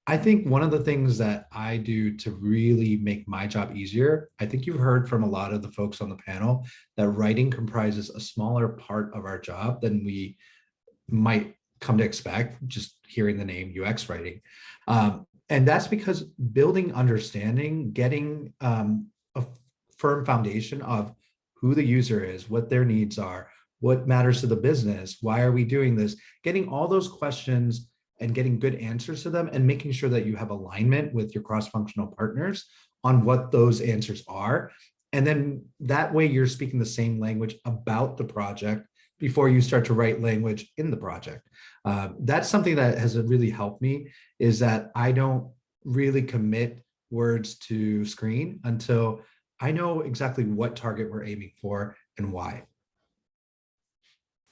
I think one of the things that I do to really make my job easier, I think you've heard from a lot of the folks on the panel that writing comprises a smaller part of our job than we might come to expect, just hearing the name UX writing. And that's because building understanding, getting a firm foundation of who the user is, what their needs are, what matters to the business, why are we doing this, getting all those questions and getting good answers to them, and making sure that you have alignment with your cross-functional partners on what those answers are. And then that way you're speaking the same language about the project before you start to write language in the project. That's something that has really helped me, is that I don't really commit words to screen until I know exactly what target we're aiming for and why.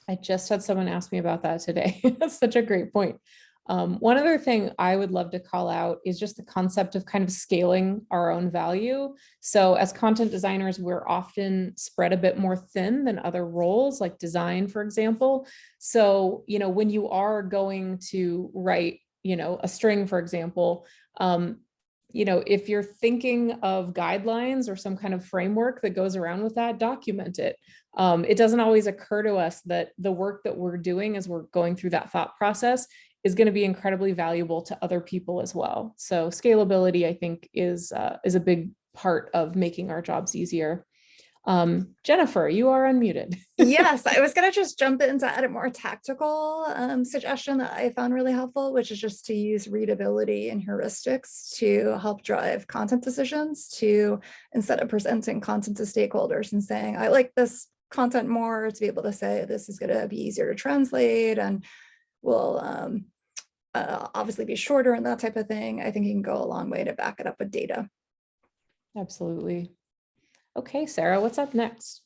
I just had someone ask me about that today. That's such a great point. One other thing I would love to call out is just the concept of kind of scaling our own value. So as content designers, we're often spread a bit more thin than other roles, like design, for example. So, when you are going to write, a string, for example, if you're thinking of guidelines or some kind of framework that goes around with that, document it. It doesn't always occur to us that the work that we're doing as we're going through that thought process is going to be incredibly valuable to other people as well. So scalability, I think, is a big part of making our jobs easier. Jennifer, you are unmuted. Yes, I was going to just jump in to add a more tactical suggestion that I found really helpful, which is just to use readability and heuristics to help drive content decisions, to, instead of presenting content to stakeholders and saying, I like this content more, to be able to say, this is going to be easier to translate and will obviously be shorter and that type of thing. I think you can go a long way to back it up with data. Absolutely. Okay, Sarah, what's up next?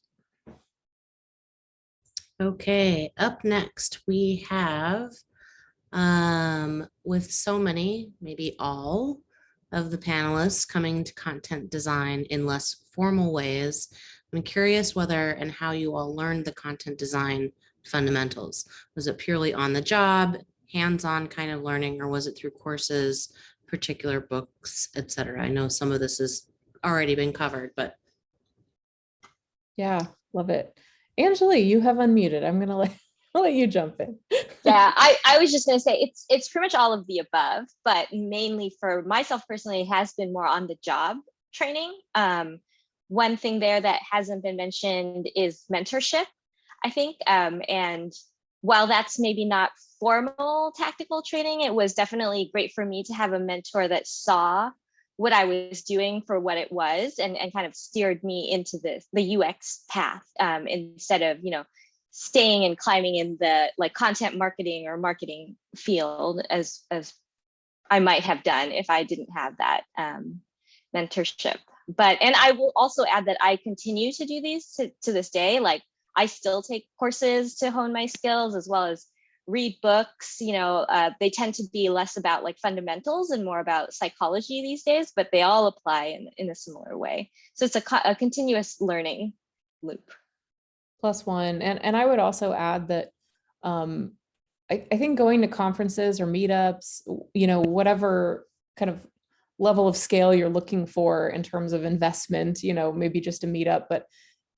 Okay, up next we have, with so many, maybe all of the panelists coming to content design in less formal ways, I'm curious whether and how you all learned the content design fundamentals. Was it purely on the job, hands-on kind of learning, or was it through courses, particular books, etc.? I know some of this has already been covered, but. Yeah, love it. Anjali, you have unmuted. I'll let you jump in. Yeah, I was just going to say it's pretty much all of the above, but mainly for myself personally, it has been more on the job training. One thing there that hasn't been mentioned is mentorship, I think. And while that's maybe not formal tactical training, it was definitely great for me to have a mentor that saw what I was doing for what it was, and kind of steered me into the UX path, instead of, staying and climbing in the like content marketing or marketing field as I might have done if I didn't have that mentorship. And I will also add that I continue to do these to this day. Like, I still take courses to hone my skills, as well as read books. They tend to be less about like fundamentals and more about psychology these days, but they all apply in a similar way. So it's a continuous learning loop. +1. And I would also add that I think going to conferences or meetups, whatever kind of level of scale you're looking for in terms of investment, maybe just a meetup, but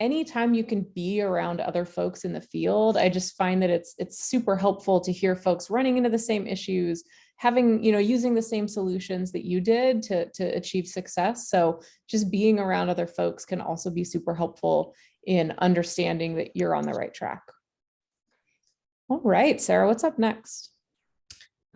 anytime you can be around other folks in the field, I just find that it's super helpful to hear folks running into the same issues, having, using the same solutions that you did to achieve success. So just being around other folks can also be super helpful in understanding that you're on the right track. All right, Sarah, what's up next?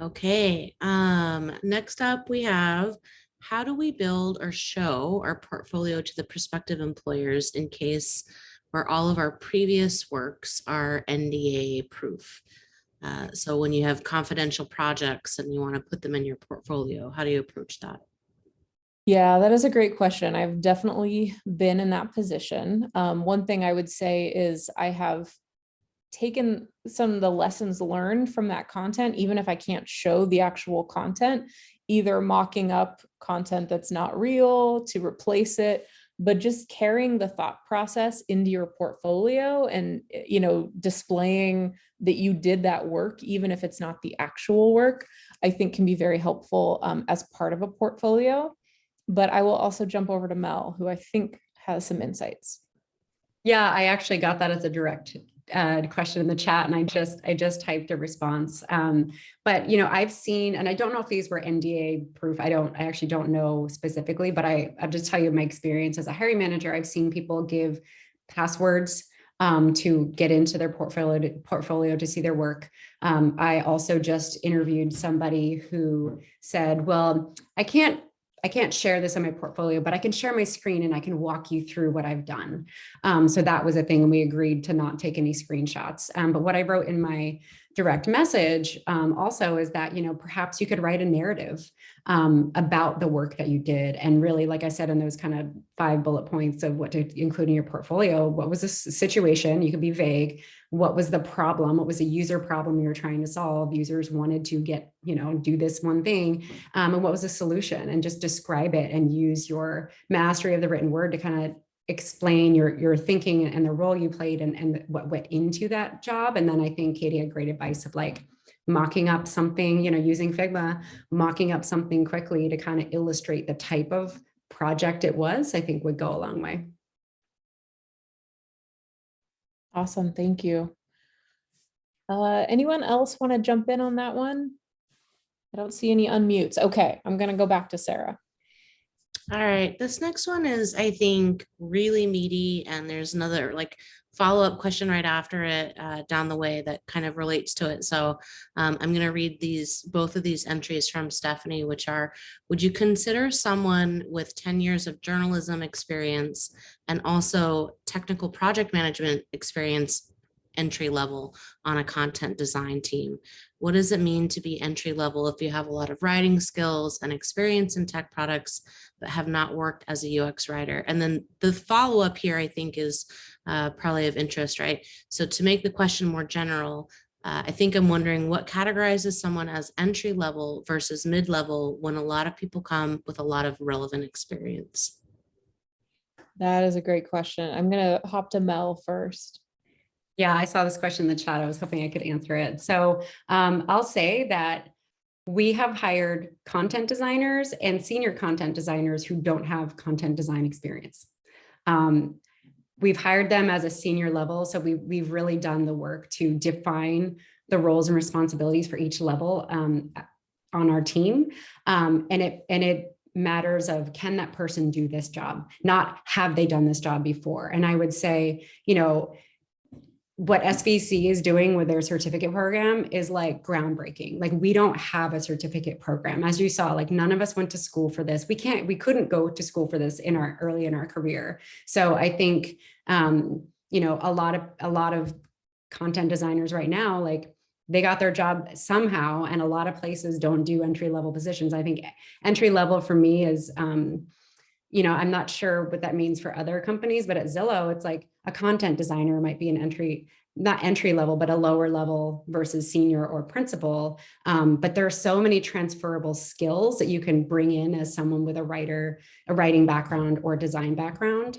Okay, next up we have, how do we build or show our portfolio to the prospective employers in case where all of our previous works are NDA proof? So when you have confidential projects and you want to put them in your portfolio, how do you approach that? Yeah, that is a great question. I've definitely been in that position. One thing I would say is I have taken some of the lessons learned from that content, even if I can't show the actual content, either mocking up content that's not real to replace it, but just carrying the thought process into your portfolio and, displaying that you did that work, even if it's not the actual work, I think can be very helpful as part of a portfolio. But I will also jump over to Mel, who I think has some insights. Yeah, I actually got that as a direct question in the chat, and I just typed a response. But I've seen, and I don't know if these were NDA proof. I actually don't know specifically, but I'll just tell you my experience as a hiring manager. I've seen people give passwords to get into their portfolio to see their work. I also just interviewed somebody who said, well, I can't share this on my portfolio, but I can share my screen and I can walk you through what I've done. So that was a thing, and we agreed to not take any screenshots. But what I wrote in my direct message also is that, perhaps you could write a narrative about the work that you did. And really, like I said, in those kind of 5 bullet points of what to include in your portfolio, what was the situation? You could be vague. What was the problem? What was a user problem you were trying to solve? Users wanted to get, do this one thing. And what was the solution? And just describe it and use your mastery of the written word to kind of explain your thinking and the role you played and what went into that job. And then I think Katie had great advice of like mocking up something, using Figma, mocking up something quickly to kind of illustrate the type of project it was, I think would go a long way. Awesome. Thank you. Anyone else want to jump in on that one? I don't see any unmutes. Okay, I'm going to go back to Sarah. All right, this next one is, I think, really meaty, and there's another follow-up question right after it down the way that kind of relates to it. So I'm going to read both of these entries from Stephanie, which are, would you consider someone with 10 years of journalism experience and also technical project management experience entry level on a content design team? What does it mean to be entry level if you have a lot of writing skills and experience in tech products but have not worked as a UX writer? And then the follow-up here, I think, is probably of interest, right? So to make the question more general, I think I'm wondering what categorizes someone as entry level versus mid-level when a lot of people come with a lot of relevant experience? That is a great question. I'm going to hop to Mel first. Yeah, I saw this question in the chat. I was hoping I could answer it. So I'll say that we have hired content designers and senior content designers who don't have content design experience. We've hired them as a senior level. So we've really done the work to define the roles and responsibilities for each level on our team. And it matters of, can that person do this job? Not have they done this job before? And I would say, what SVC is doing with their certificate program is like groundbreaking. Like, we don't have a certificate program. As you saw, like, none of us went to school for this. We couldn't go to school for this early in our career. So I think, a lot of content designers right now, like, they got their job somehow, and a lot of places don't do entry level positions. I think entry level for me is, I'm not sure what that means for other companies, but at Zillow, it's like a content designer might be not entry level, but a lower level versus senior or principal. But there are so many transferable skills that you can bring in as someone with a writing background or design background.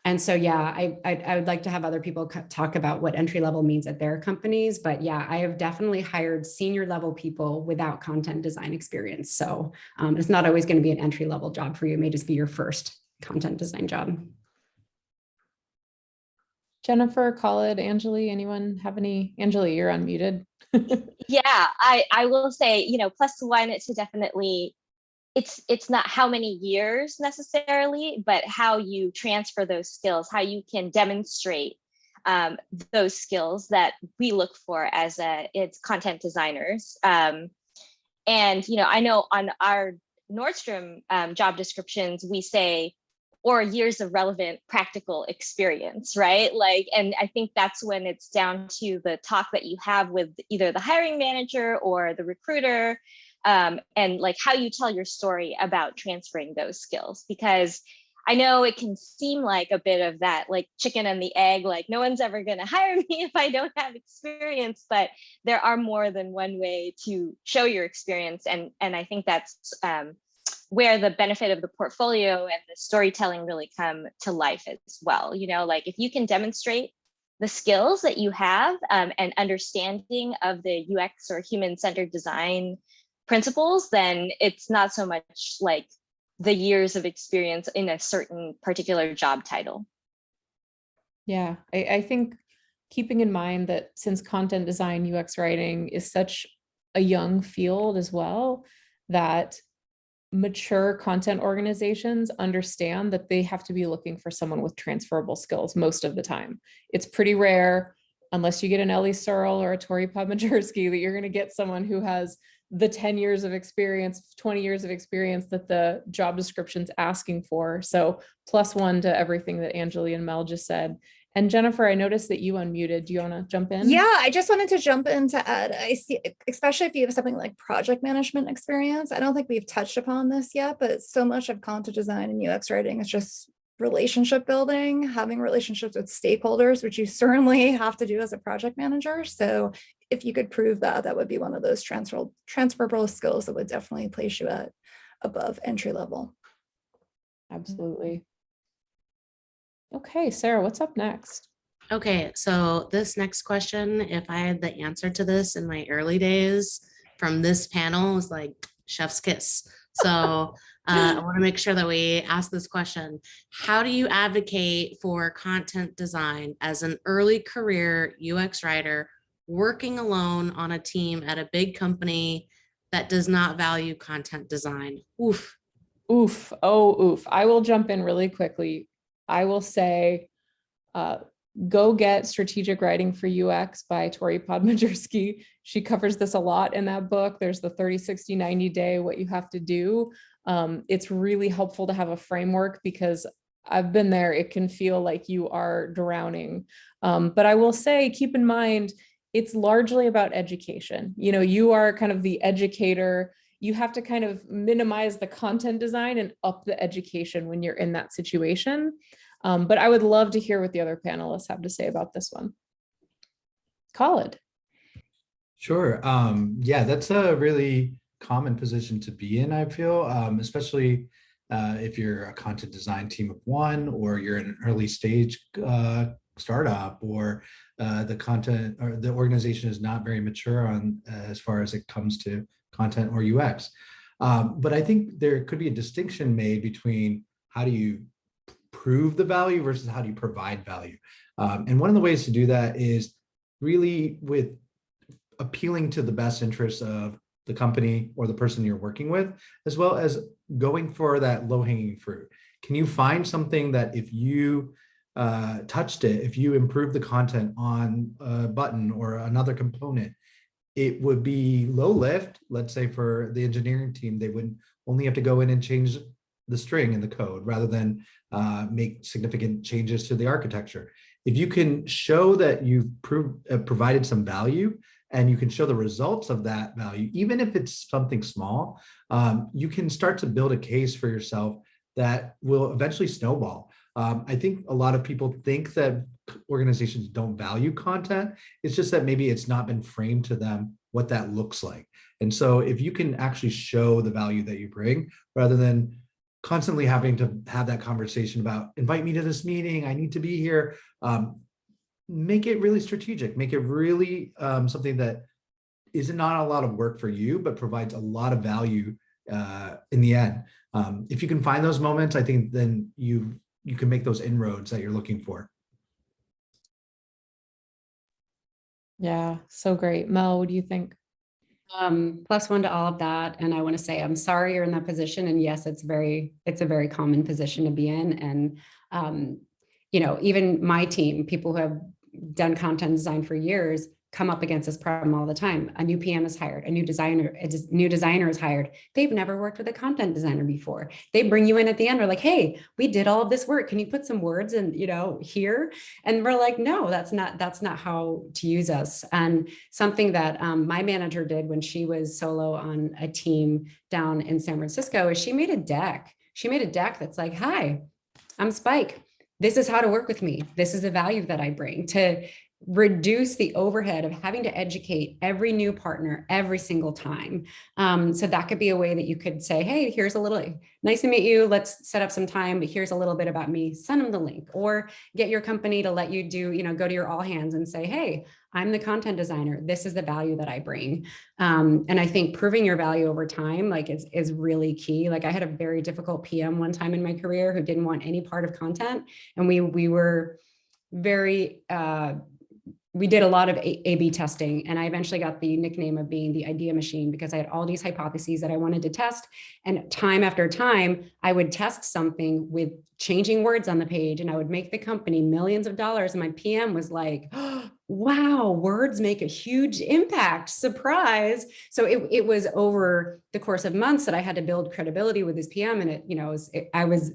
And so, yeah, I would like to have other people talk about what entry level means at their companies. But yeah, I have definitely hired senior level people without content design experience. So it's not always going to be an entry level job for you. It may just be your first content design job. Jennifer, Khalid, Anjali, anyone have any? Anjali, you're unmuted. Yeah, I will say, you know, plus one to definitely, it's not how many years necessarily, but how you transfer those skills, how you can demonstrate those skills that we look for as it's content designers. And, you know, I know on our Nordstrom job descriptions, we say, or years of relevant practical experience, right? Like, and I think that's when it's down to the talk that you have with either the hiring manager or the recruiter, and like how you tell your story about transferring those skills. Because I know it can seem like a bit of that, like chicken and the egg, like no one's ever going to hire me if I don't have experience, but there are more than one way to show your experience. And I think that's where the benefit of the portfolio and the storytelling really come to life as well. You know, like if you can demonstrate the skills that you have and understanding of the UX or human-centered design principles, then it's not so much like the years of experience in a certain particular job title. Yeah, I think keeping in mind that since content design, UX writing is such a young field as well, that mature content organizations understand that they have to be looking for someone with transferable skills most of the time. It's pretty rare, unless you get an Ellie Searle or a Tori Podmajersky, that you're going to get someone who has the 10 years of experience, 20 years of experience that the job description's asking for. So plus one to everything that Angelee and Mel just said. And Jennifer, I noticed that you unmuted. Do you want to jump in? Yeah, I just wanted to jump in to add, I see, especially if you have something like project management experience. I don't think we've touched upon this yet, but so much of content design and UX writing is just relationship building, having relationships with stakeholders, which you certainly have to do as a project manager. So if you could prove that, that would be one of those transferable skills that would definitely place you at above entry level. Absolutely. Okay, Sarah, what's up next? Okay, so this next question, if I had the answer to this in my early days from this panel, was like chef's kiss. So I want to make sure that we ask this question. How do you advocate for content design as an early career UX writer working alone on a team at a big company that does not value content design? Oof. Oof. Oh, oof. I will jump in really quickly. I will say, go get Strategic Writing for UX by Tori Podmajersky. She covers this a lot in that book. There's the 30, 60, 90 day, what you have to do. It's really helpful to have a framework because I've been there. It can feel like you are drowning. But I will say, keep in mind, it's largely about education. You know, you are kind of the educator. You have to kind of minimize the content design and up the education when you're in that situation. But I would love to hear what the other panelists have to say about this one. Khalid. Sure. Yeah, that's a really common position to be in, I feel, especially if you're a content design team of one, or you're in an early stage startup, or the content or the organization is not very mature on as far as it comes to content or UX. But I think there could be a distinction made between how do you prove the value versus how do you provide value. And one of the ways to do that is really with appealing to the best interests of the company or the person you're working with, as well as going for that low-hanging fruit. Can you find something that if you touched it, if you improved the content on a button or another component, it would be low lift? Let's say for the engineering team, they would only have to go in and change the string in the code rather than make significant changes to the architecture. If you can show that you've provided some value, and you can show the results of that value, even if it's something small, you can start to build a case for yourself that will eventually snowball. I think a lot of people think that organizations don't value content. It's just that maybe it's not been framed to them what that looks like. And so if you can actually show the value that you bring, rather than constantly having to have that conversation about invite me to this meeting, I need to be here. Make it really strategic, make it really something that is not a lot of work for you, but provides a lot of value in the end. If you can find those moments, I think then you can make those inroads that you're looking for. Yeah, so great. Mel, what do you think? +1 to all of that. And I want to say, I'm sorry you're in that position. And yes, it's a very common position to be in. And, even my team, people who have done content design for years, come up against this problem all the time. A new PM is hired, a new designer is hired. They've never worked with a content designer before. They bring you in at the end. We're like, hey, we did all of this work. Can you put some words in, here? And we're like, no, that's not how to use us. And something that my manager did when she was solo on a team down in San Francisco is she made a deck. She made a deck that's like, hi, I'm Spike. This is how to work with me. This is the value that I bring to reduce the overhead of having to educate every new partner every single time. So that could be a way that you could say, hey, here's a little, nice to meet you. Let's set up some time, but here's a little bit about me. Send them the link, or get your company to let you do, go to your all hands and say, hey, I'm the content designer. This is the value that I bring. And I think proving your value over time, is really key. I had a very difficult PM one time in my career who didn't want any part of content. And we were very, we did a lot of A/B testing, and I eventually got the nickname of being the idea machine because I had all these hypotheses that I wanted to test. And time after time, I would test something with changing words on the page, and I would make the company millions of dollars. And my PM was like, oh, wow, words make a huge impact. Surprise. So it was over the course of months that I had to build credibility with his PM. And I was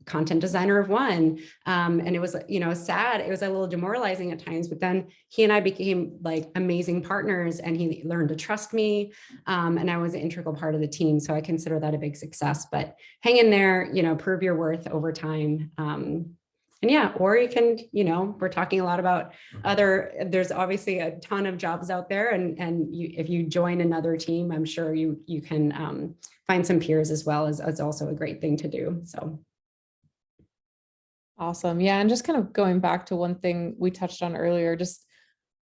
content designer of one. And it was, sad. It was a little demoralizing at times, but then he and I became amazing partners, and he learned to trust me. And I was an integral part of the team. So I consider that a big success, but hang in there, prove your worth over time. And yeah, or you can, we're talking a lot about there's obviously a ton of jobs out there, and if you join another team, I'm sure you can find some peers as well, as also a great thing to do. So. Awesome. Yeah. And just kind of going back to one thing we touched on earlier, just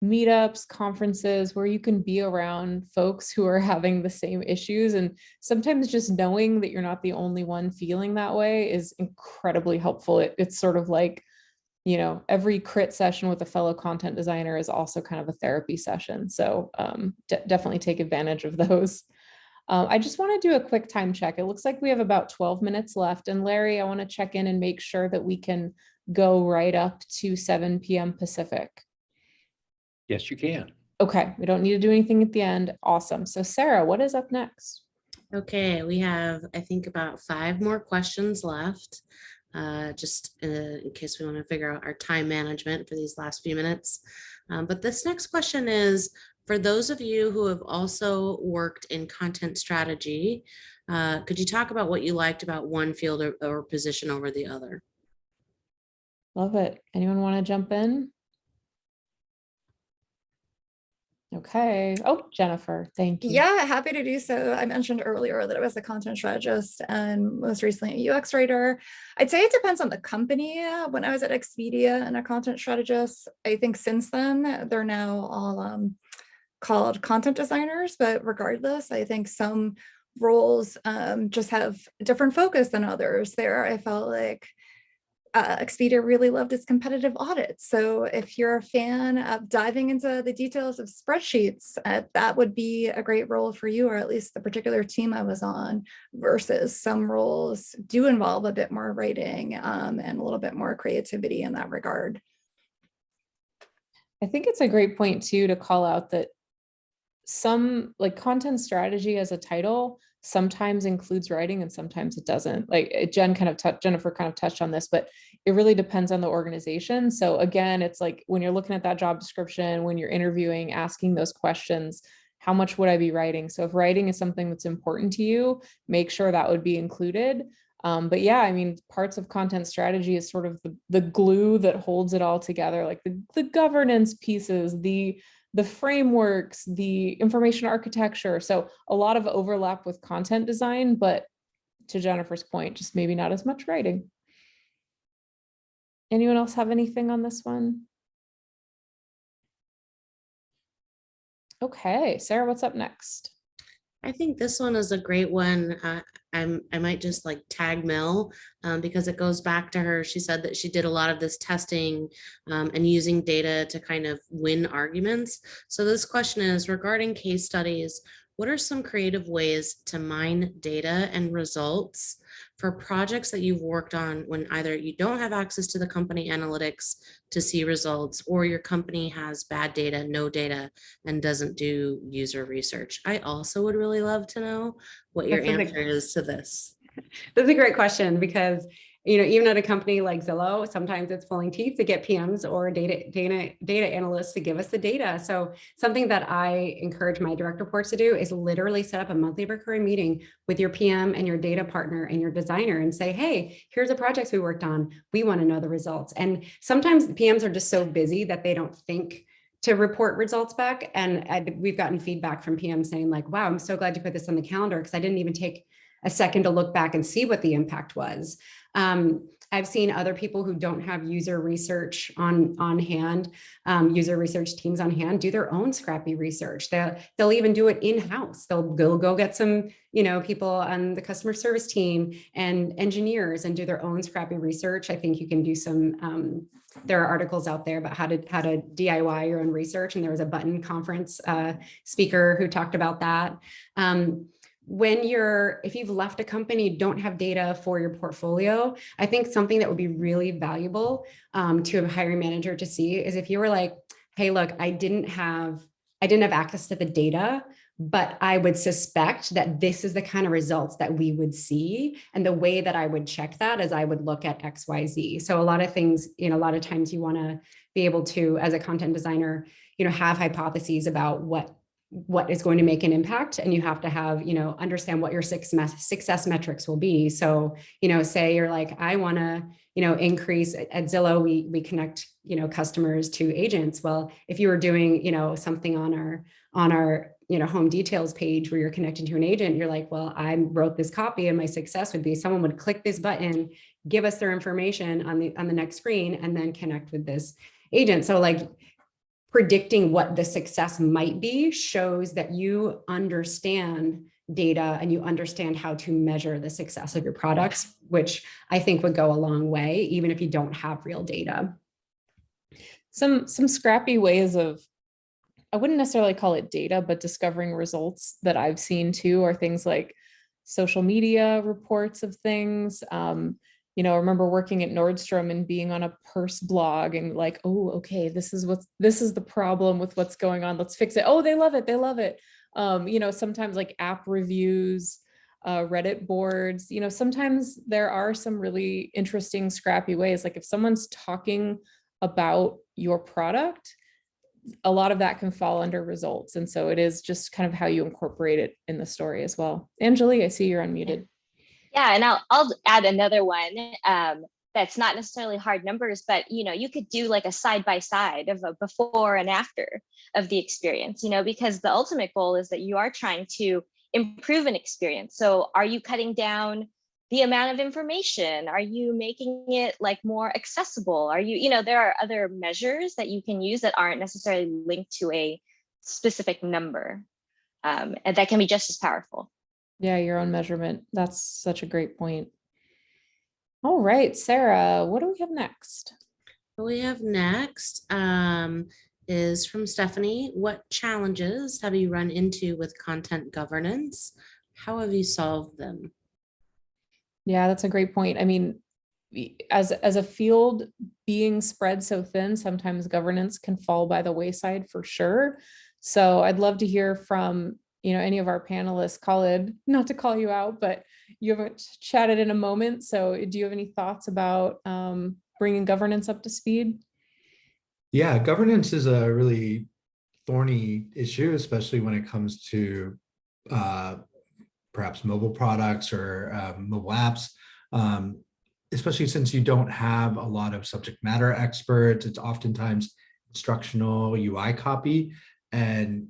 meetups, conferences where you can be around folks who are having the same issues. And sometimes just knowing that you're not the only one feeling that way is incredibly helpful. It's sort of like, every crit session with a fellow content designer is also kind of a therapy session. So definitely take advantage of those. I just want to do a quick time check. It looks like we have about 12 minutes left. And Larry, I want to check in and make sure that we can go right up to 7 p.m. Pacific. Yes, you can. Okay, we don't need to do anything at the end. Awesome. So Sarah, what is up next? Okay, we have, I think, about 5 more questions left, just in case we want to figure out our time management for these last few minutes. But this next question is, for those of you who have also worked in content strategy, could you talk about what you liked about one field or position over the other? Love it. Anyone want to jump in? Okay. Oh, Jennifer, thank you. Yeah, happy to do so. I mentioned earlier that I was a content strategist and most recently a UX writer. I'd say it depends on the company. When I was at Expedia and a content strategist, I think since then, they're now all called content designers, but regardless, I think some roles just have different focus than others. There, I felt like Expedia really loved its competitive audits. So if you're a fan of diving into the details of spreadsheets, that would be a great role for you, or at least the particular team I was on, versus some roles do involve a bit more writing and a little bit more creativity in that regard. I think it's a great point too to call out that some content strategy as a title sometimes includes writing and sometimes it doesn't. Jennifer kind of touched on this, but it really depends on the organization. So again, it's like when you're looking at that job description, when you're interviewing, asking those questions, how much would I be writing? So if writing is something that's important to you, make sure that would be included. But yeah, I mean, parts of content strategy is sort of the glue that holds it all together, like the governance pieces, the frameworks, the information architecture. So a lot of overlap with content design, but to Jennifer's point, just maybe not as much writing. Anyone else have anything on this one? Okay, Sarah, what's up next? I think this one is a great one. I might just like tag Mel because it goes back to her. She said that she did a lot of this testing and using data to kind of win arguments. So this question is regarding case studies. What are some creative ways to mine data and results for projects that you've worked on when either you don't have access to the company analytics to see results, or your company has bad data, no data, and doesn't do user research? I also would really love to know what your answer is to this. That's a great question because, you know, even at a company like Zillow, sometimes it's pulling teeth to get PMs or data analysts to give us the data. So something that I encourage my direct reports to do is literally set up a monthly recurring meeting with your PM and your data partner and your designer and say, hey, here's the projects we worked on. We want to know the results. And sometimes PMs are just so busy that they don't think to report results back. And we've gotten feedback from PMs saying like, wow, I'm so glad you put this on the calendar because I didn't even take a second to look back and see what the impact was. I've seen other people who don't have user research on hand, user research teams on hand, do their own scrappy research. They'll even do it in-house. They'll go get some, you know, people on the customer service team and engineers and do their own scrappy research. I think you can do some, there are articles out there about how to DIY your own research. And there was a Button conference speaker who talked about that. If you've left a company, you don't have data for your portfolio, I think something that would be really valuable to a hiring manager to see is if you were like, hey, look, I didn't have access to the data, but I would suspect that this is the kind of results that we would see. And the way that I would check that is I would look at XYZ. So a lot of things, you know, a lot of times you want to be able to, as a content designer, you know, have hypotheses about what is going to make an impact. And you have to have, you know, understand what your success metrics will be. So, you know, say you're like, I want to, you know, increase at Zillow, we connect, you know, customers to agents. Well, if you were doing, you know, something on our, you know, home details page where you're connecting to an agent, you're like, well, I wrote this copy and my success would be someone would click this button, give us their information on the next screen, and then connect with this agent. So like, predicting what the success might be shows that you understand data and you understand how to measure the success of your products, which I think would go a long way, even if you don't have real data. Some scrappy ways of, I wouldn't necessarily call it data, but discovering results that I've seen too are things like social media reports of things. You know, I remember working at Nordstrom and being on a purse blog and like, oh, okay, this is the problem with what's going on. Let's fix it. Oh, they love it. They love it. You know, sometimes like app reviews, Reddit boards, you know, sometimes there are some really interesting scrappy ways. Like if someone's talking about your product, a lot of that can fall under results. And so it is just kind of how you incorporate it in the story as well. Anjali, I see you're unmuted. Yeah, and I'll add another one that's not necessarily hard numbers, but you know, you could do like a side by side of a before and after of the experience, you know, because the ultimate goal is that you are trying to improve an experience. So are you cutting down the amount of information? Are you making it like more accessible? Are you, you know, there are other measures that you can use that aren't necessarily linked to a specific number, and that can be just as powerful. Yeah, your own measurement. That's such a great point. All right, Sarah, what do we have next? What we have next is from Stephanie. What challenges have you run into with content governance? How have you solved them? Yeah, that's a great point. I mean, as a field being spread so thin, sometimes governance can fall by the wayside for sure. So I'd love to hear from, you know, any of our panelists. Khalid, not to call you out, but you haven't chatted in a moment. So do you have any thoughts about bringing governance up to speed? Yeah, governance is a really thorny issue, especially when it comes to perhaps mobile products or mobile apps, especially since you don't have a lot of subject matter experts. It's oftentimes instructional UI copy, and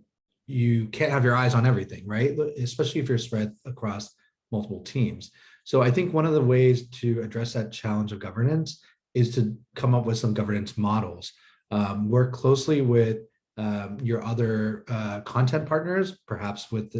you can't have your eyes on everything, right? Especially if you're spread across multiple teams. So I think one of the ways to address that challenge of governance is to come up with some governance models. Work closely with your other content partners, perhaps with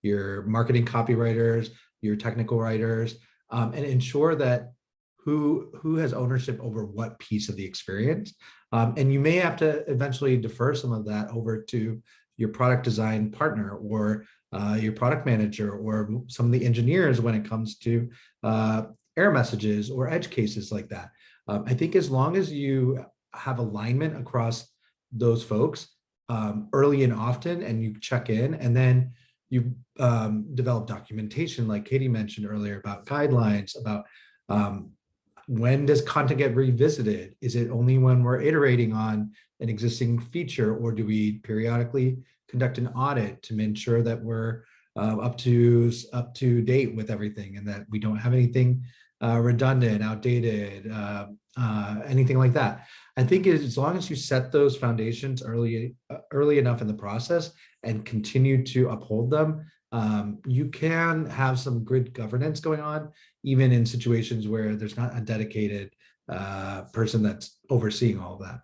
your marketing copywriters, your technical writers, and ensure that who has ownership over what piece of the experience. And you may have to eventually defer some of that over to your product design partner or your product manager or some of the engineers when it comes to error messages or edge cases like that. I think as long as you have alignment across those folks early and often, and you check in, and then you develop documentation like Katie mentioned earlier about guidelines, about when does content get revisited? Is it only when we're iterating on an existing feature, or do we periodically conduct an audit to ensure that we're up to date with everything, and that we don't have anything redundant, outdated, anything like that? I think as long as you set those foundations early enough in the process and continue to uphold them, you can have some good governance going on, even in situations where there's not a dedicated person that's overseeing all of that.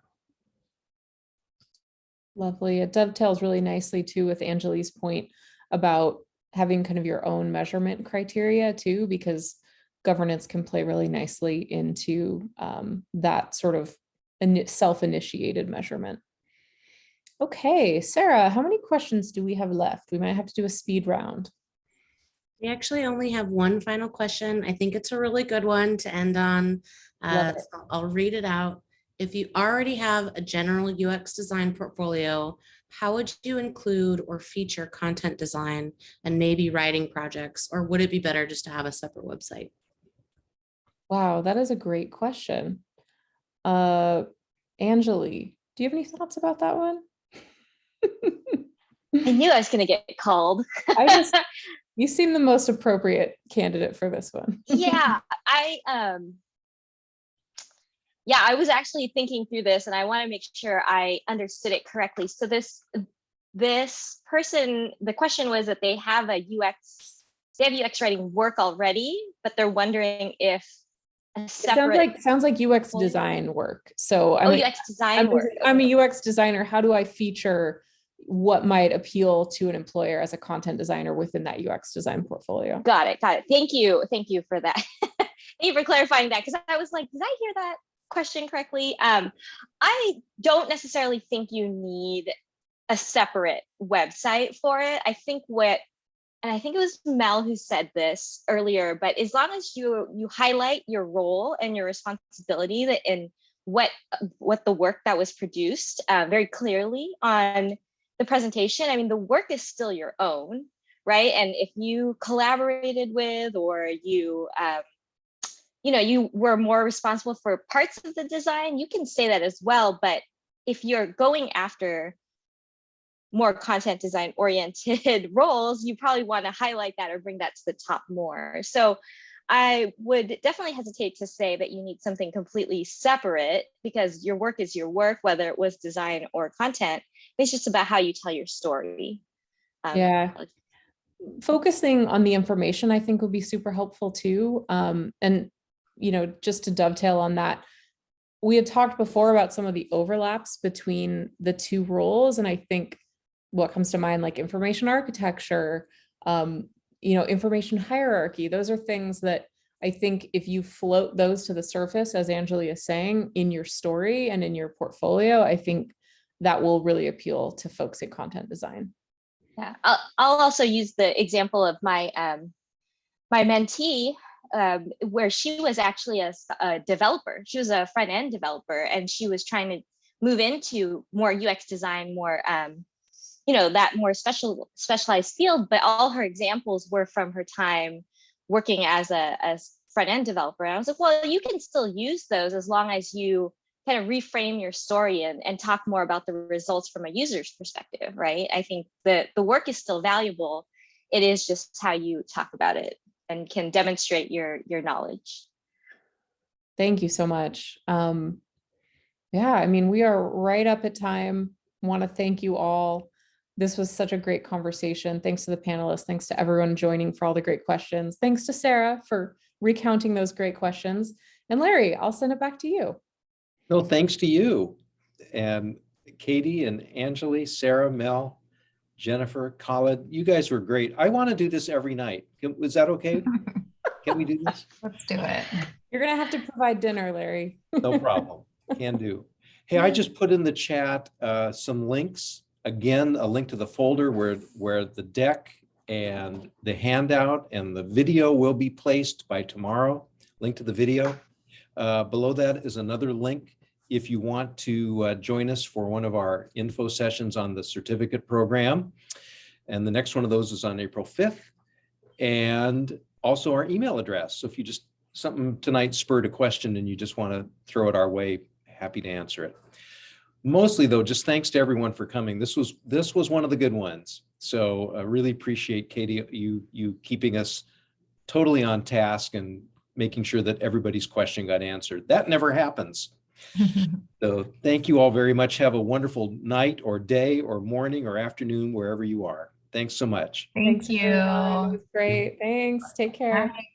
Lovely. It dovetails really nicely too with Angeli's point about having kind of your own measurement criteria too, because governance can play really nicely into that sort of self-initiated measurement. Okay, Sarah, how many questions do we have left? We might have to do a speed round. We actually only have one final question. I think it's a really good one to end on. So I'll read it out. If you already have a general UX design portfolio, how would you include or feature content design and maybe writing projects, or would it be better just to have a separate website? Wow, that is a great question. Anjali, do you have any thoughts about that one? I knew I was going to get called. You seem the most appropriate candidate for this one. Yeah, I was actually thinking through this, and I want to make sure I understood it correctly. So this person, the question was that they have UX writing work already, but they're wondering if a separate sounds like UX design work. So UX design work. I'm a UX designer. How do I feature what might appeal to an employer as a content designer within that UX design portfolio? Got it. Thank you for that. Thank you for clarifying that, because I was like, did I hear that question correctly? I don't necessarily think you need a separate website for it. I think it was Mel who said this earlier, but as long as you highlight your role and your responsibility in what the work that was produced very clearly on the presentation, I mean, the work is still your own, right? And if you collaborated with, or you were more responsible for parts of the design, you can say that as well. But if you're going after more content design oriented roles, you probably want to highlight that or bring that to the top more. So I would definitely hesitate to say that you need something completely separate, because your work is your work, whether it was design or content. It's just about how you tell your story. Yeah. Focusing on the information, I think, would be super helpful too. And, just to dovetail on that, we had talked before about some of the overlaps between the two roles. And I think what comes to mind, like information architecture, information hierarchy, those are things that I think if you float those to the surface, as Angelee is saying, in your story and in your portfolio, I think that will really appeal to folks in content design. Yeah, I'll also use the example of my my mentee, where she was actually a developer. She was a front end developer, and she was trying to move into more UX design, more that more specialized field. But all her examples were from her time working as a front end developer. And I was like, well, you can still use those as long as you kind of reframe your story and talk more about the results from a user's perspective, right? I think that the work is still valuable. It is just how you talk about it and can demonstrate your knowledge. Thank you so much. Yeah, I mean, we are right up at time. Want to thank you all This was such a great conversation. Thanks to the panelists. Thanks to everyone joining for all the great questions. Thanks to Sarah for recounting those great questions. And Larry, I'll send it back to you. No, thanks to you. And Katie and Anjali, Sarah, Mel, Jennifer, Khalid, you guys were great. I want to do this every night. Is that okay? Can we do this? Let's do it. You're going to have to provide dinner, Larry. No problem. Can do. Hey, I just put in the chat some links. Again, a link to the folder where the deck and the handout and the video will be placed by tomorrow. Link to the video. Below that is another link if you want to join us for one of our info sessions on the certificate program. And the next one of those is on April 5th. And also our email address. So if you just, something tonight spurred a question and you just want to throw it our way, happy to answer it. Mostly though, just thanks to everyone for coming. This was one of the good ones. So I really appreciate, Katie, you keeping us totally on task and making sure that everybody's question got answered. That never happens. So thank you all very much. Have a wonderful night or day or morning or afternoon, wherever you are. Thanks so much. Thank you. It was great. Thanks. Take care. Bye.